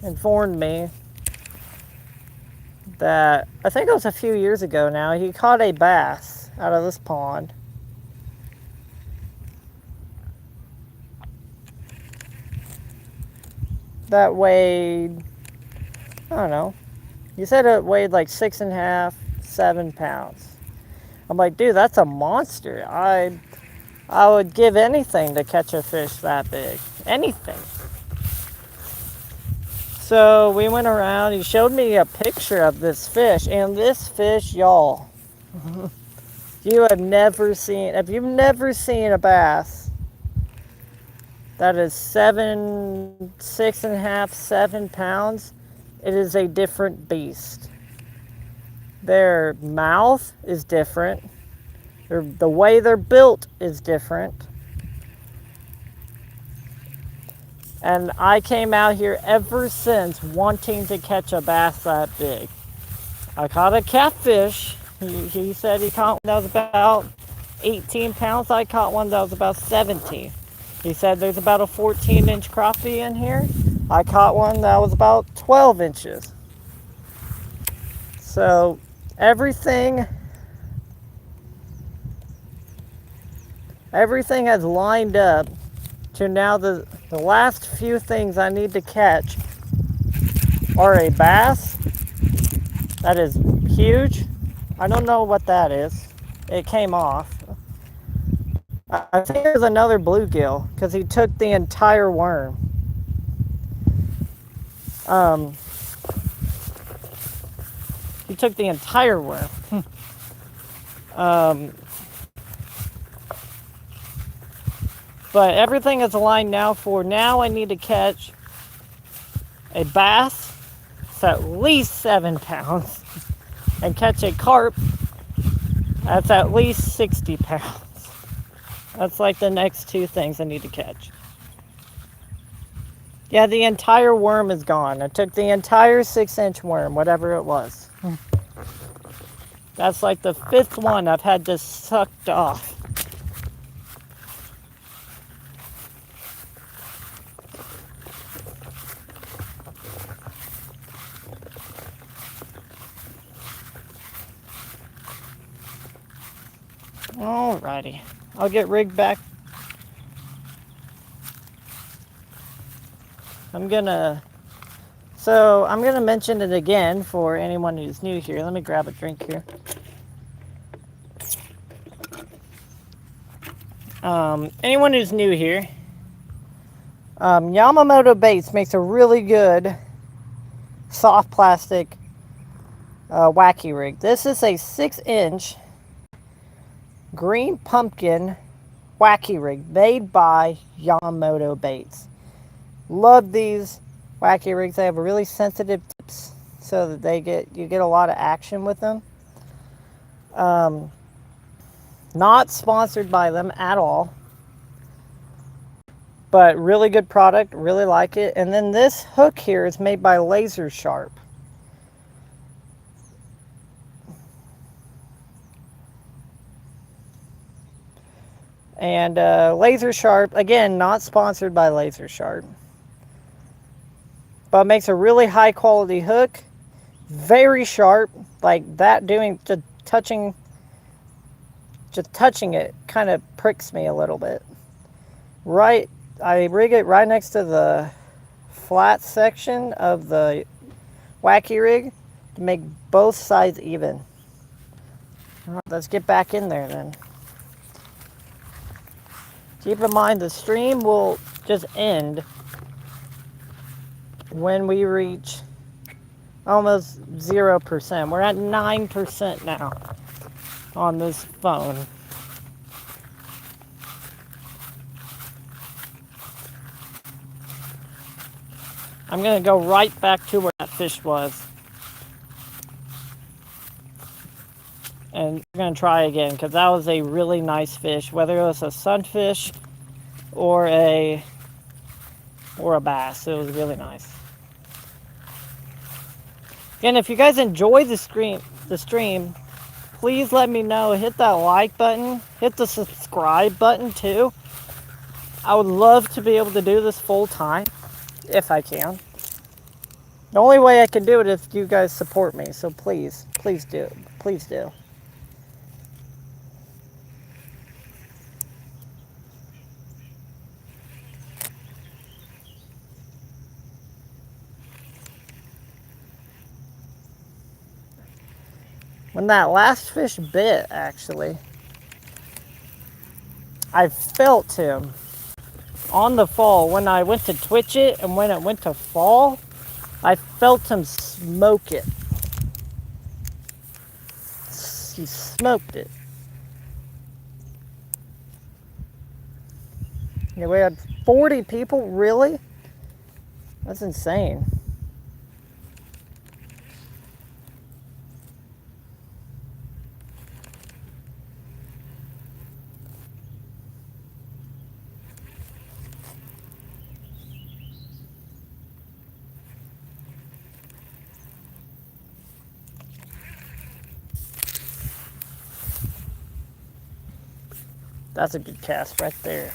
informed me that, I think it was a few years ago now, he caught a bass out of this pond. That weighed, I don't know, you said it weighed like 6.5, 7 pounds. I'm like, dude, that's a monster. I would give anything to catch a fish that big. Anything. So we went around, he showed me a picture of this fish, and this fish, y'all, if you've never seen a bass that is 6.5, 7 pounds, it is a different beast. Their mouth is different. The way they're built is different. And I came out here ever since wanting to catch a bass that big. I caught a catfish. He said he caught one that was about 18 pounds. I caught one that was about 17. He said there's about a 14-inch crappie in here. I caught one that was about 12 inches. So everything has lined up to now the last few things I need to catch are a bass that is huge. I don't know what that is. It came off. I think there's another bluegill because he took the entire worm. He took the entire worm. But everything is aligned now for now. I need to catch a bass that's at least 7 pounds and catch a carp that's at least 60 pounds. That's like the next two things I need to catch. Yeah, the entire worm is gone. I took the entire 6-inch worm, whatever it was. That's like the 5th one I've had just sucked off. Alrighty, I'll get rigged back. I'm gonna mention it again for anyone who's new here. Let me grab a drink here. Anyone who's new here, Yamamoto Baits makes a really good soft plastic wacky rig. This is a 6-inch green pumpkin wacky rig made by Yamamoto Baits. Love these wacky rigs. They have really sensitive tips so that you get a lot of action with them. Not sponsored by them at all, but really good product, really like it. And then this hook here is made by Laser Sharp. And Laser Sharp, again, not sponsored by Laser Sharp, but makes a really high quality hook, very sharp, like that. Just touching it kind of pricks me a little bit. Right, I rig it right next to the flat section of wacky rig to make both sides even. All right, let's get back in there then. Keep in mind the stream will just end when we reach almost 0%. We're at 9% now on this phone. I'm gonna go right back to where that fish was. And we're gonna try again because that was a really nice fish, whether it was a sunfish or a bass. It was really nice. Again, if you guys enjoy the stream, please let me know. Hit that like button. Hit the subscribe button too. I would love to be able to do this full time, if I can. The only way I can do it is if you guys support me. So please, please do. Please do. When that last fish bit, actually, I felt him on the fall. When I went to twitch it and when it went to fall, I felt him smoke it. He smoked it. Yeah, we had 40 people, really? That's insane. That's a good cast right there.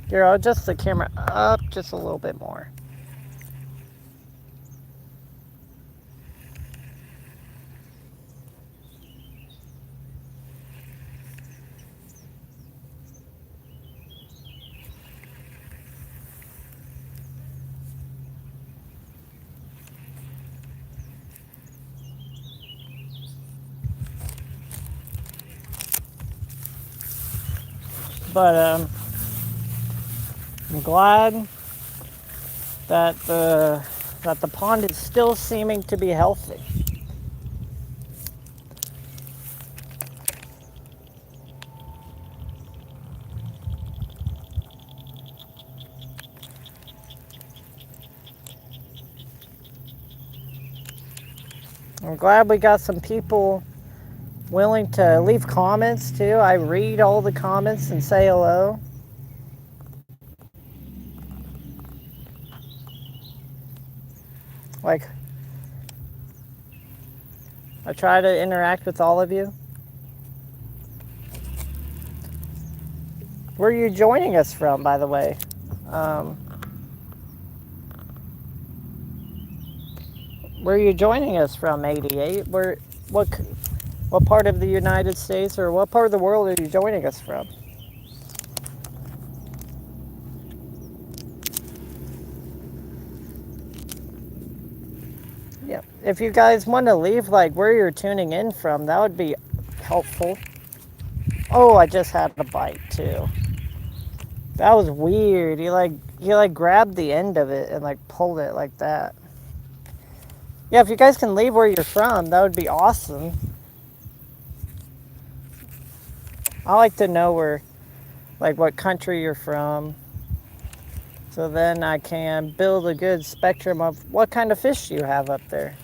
Here, I'll adjust the camera up just a little bit more. But I'm glad that the pond is still seeming to be healthy. I'm glad we got some people willing to leave comments too. I read all the comments and say hello. Like, I try to interact with all of you. Where are you joining us from, by the way? Where are you joining us from, 88? What part of the United States or what part of the world are you joining us from? Yeah, if you guys want to leave like where you're tuning in from, that would be helpful. Oh, I just had a bite too. That was weird. He like grabbed the end of it and like pulled it like that. Yeah, if you guys can leave where you're from, that would be awesome. I like to know what country you're from. So then I can build a good spectrum of what kind of fish you have up there.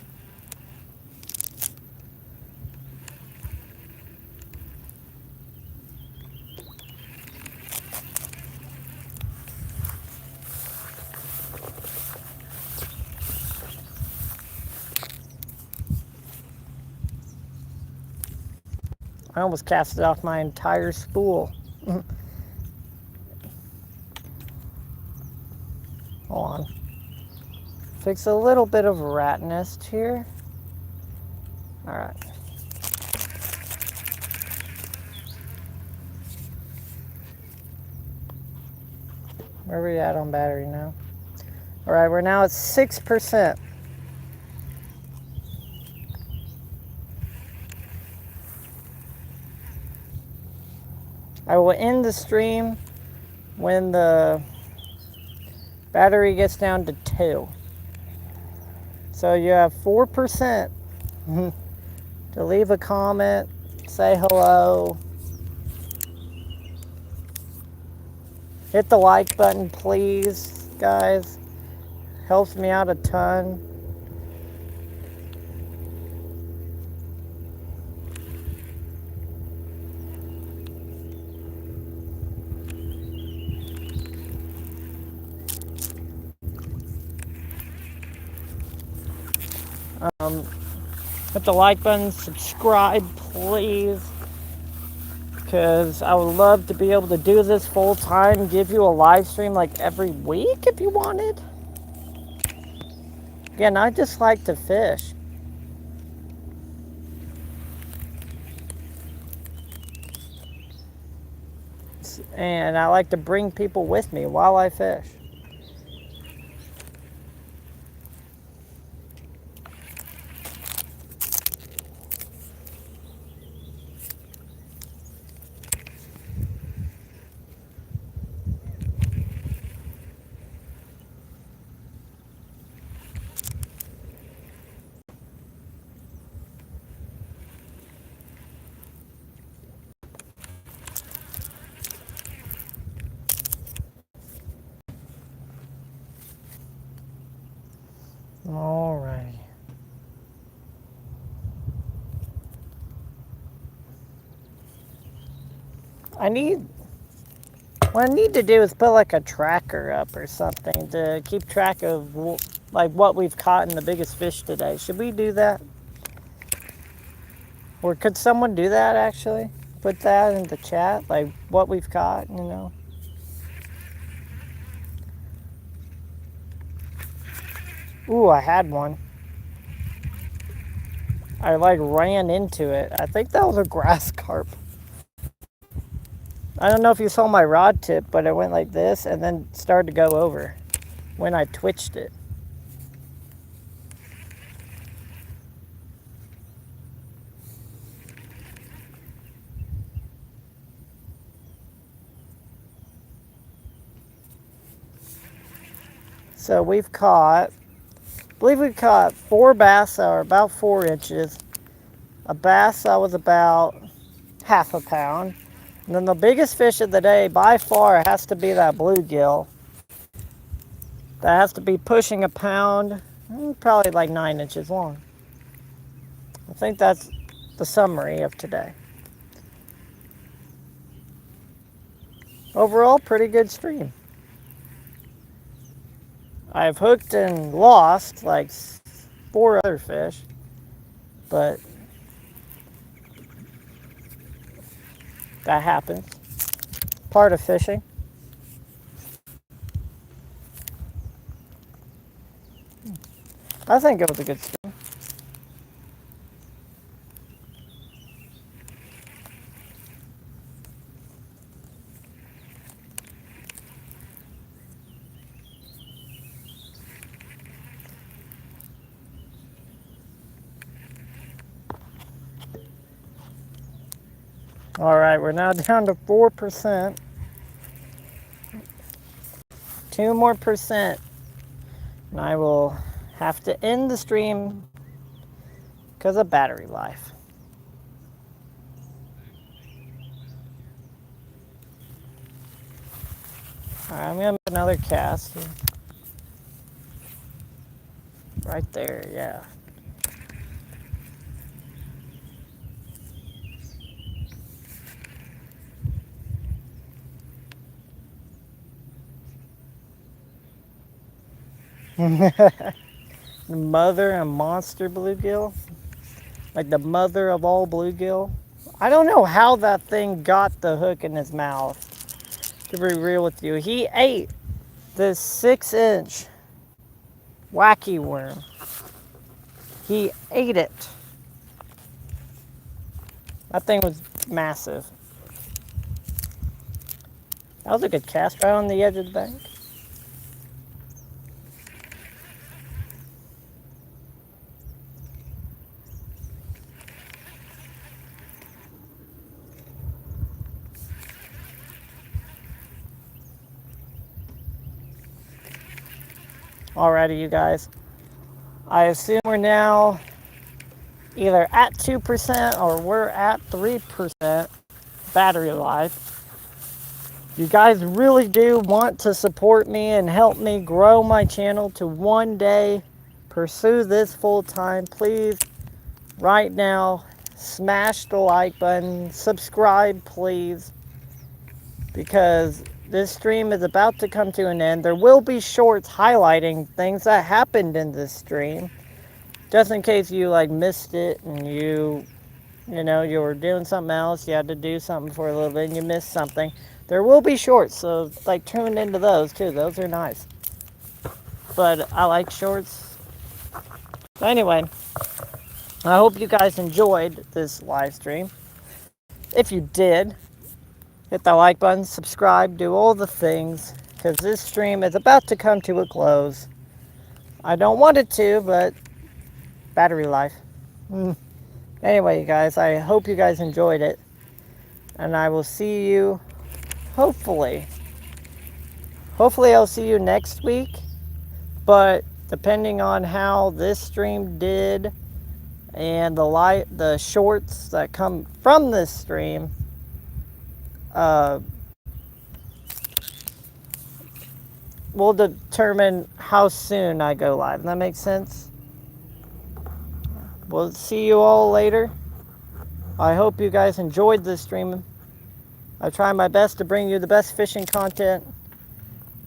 I almost casted off my entire spool. Hold on. Fix a little bit of rat nest here. Alright. Where are we at on battery now? All right, we're now at 6%. I will end the stream when the battery gets down to 2. So you have 4% to leave a comment, say hello, hit the like button, please, guys. Helps me out a ton. Hit the like button, subscribe, please. Because I would love to be able to do this full time, give you a live stream like every week if you wanted. Again, I just like to fish. And I like to bring people with me while I fish. Alrighty. What I need to do is put like a tracker up or something to keep track of like what we've caught in the biggest fish today. Should we do that? Or could someone do that actually? Put that in the chat, like what we've caught, you know? Ooh, I had one. I like ran into it. I think that was a grass carp. I don't know if you saw my rod tip, but it went like this and then started to go over when I twitched it. So we've caught, I believe we caught 4 bass that are about 4 inches. A bass that was about half a pound. And then the biggest fish of the day by far has to be that bluegill. That has to be pushing a pound, probably like 9 inches long. I think that's the summary of today. Overall, pretty good stream. I've hooked and lost like 4 other fish, but that happens. Part of fishing. I think it was a good stream. All right, we're now down to 4%. 2 more percent. And I will have to end the stream because of battery life. All right, I'm gonna make another cast. Right there, yeah. The mother and monster bluegill, like the mother of all bluegill. I don't know how that thing got the hook in his mouth, to be real with you. He ate this 6-inch wacky worm. He ate it. That thing was massive. That was a good cast right on the edge of the bank. already, you guys. I assume we're now either at 2% or we're at 3% battery life. You guys really do want to support me and help me grow my channel to one day pursue this full time. Please, right now, smash the like button, subscribe, please, because this stream is about to come to an end. There will be shorts highlighting things that happened in this stream, just in case you like missed it and you know, you were doing something else, you had to do something for a little bit and you missed something. There will be shorts, so like tune into those too. Those are nice. But I like shorts. But anyway, I hope you guys enjoyed this live stream. If you did, hit that like button, subscribe, do all the things, because this stream is about to come to a close. I don't want it to, but battery life. Anyway, you guys, I hope you guys enjoyed it. And I will see you, hopefully I'll see you next week. But depending on how this stream did and the shorts that come from this stream, will determine how soon I go live. That makes sense? We'll see you all later. I hope you guys enjoyed this stream. I try my best to bring you the best fishing content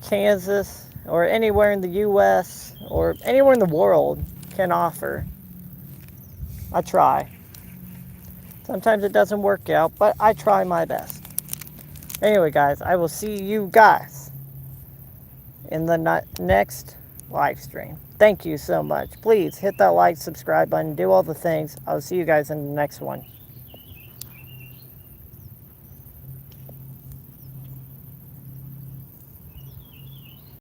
Kansas or anywhere in the U.S. or anywhere in the world can offer. I try. Sometimes it doesn't work out, but I try my best. Anyway, guys, I will see you guys in the next live stream. Thank you so much. Please hit that like, subscribe button, do all the things. I'll see you guys in the next one.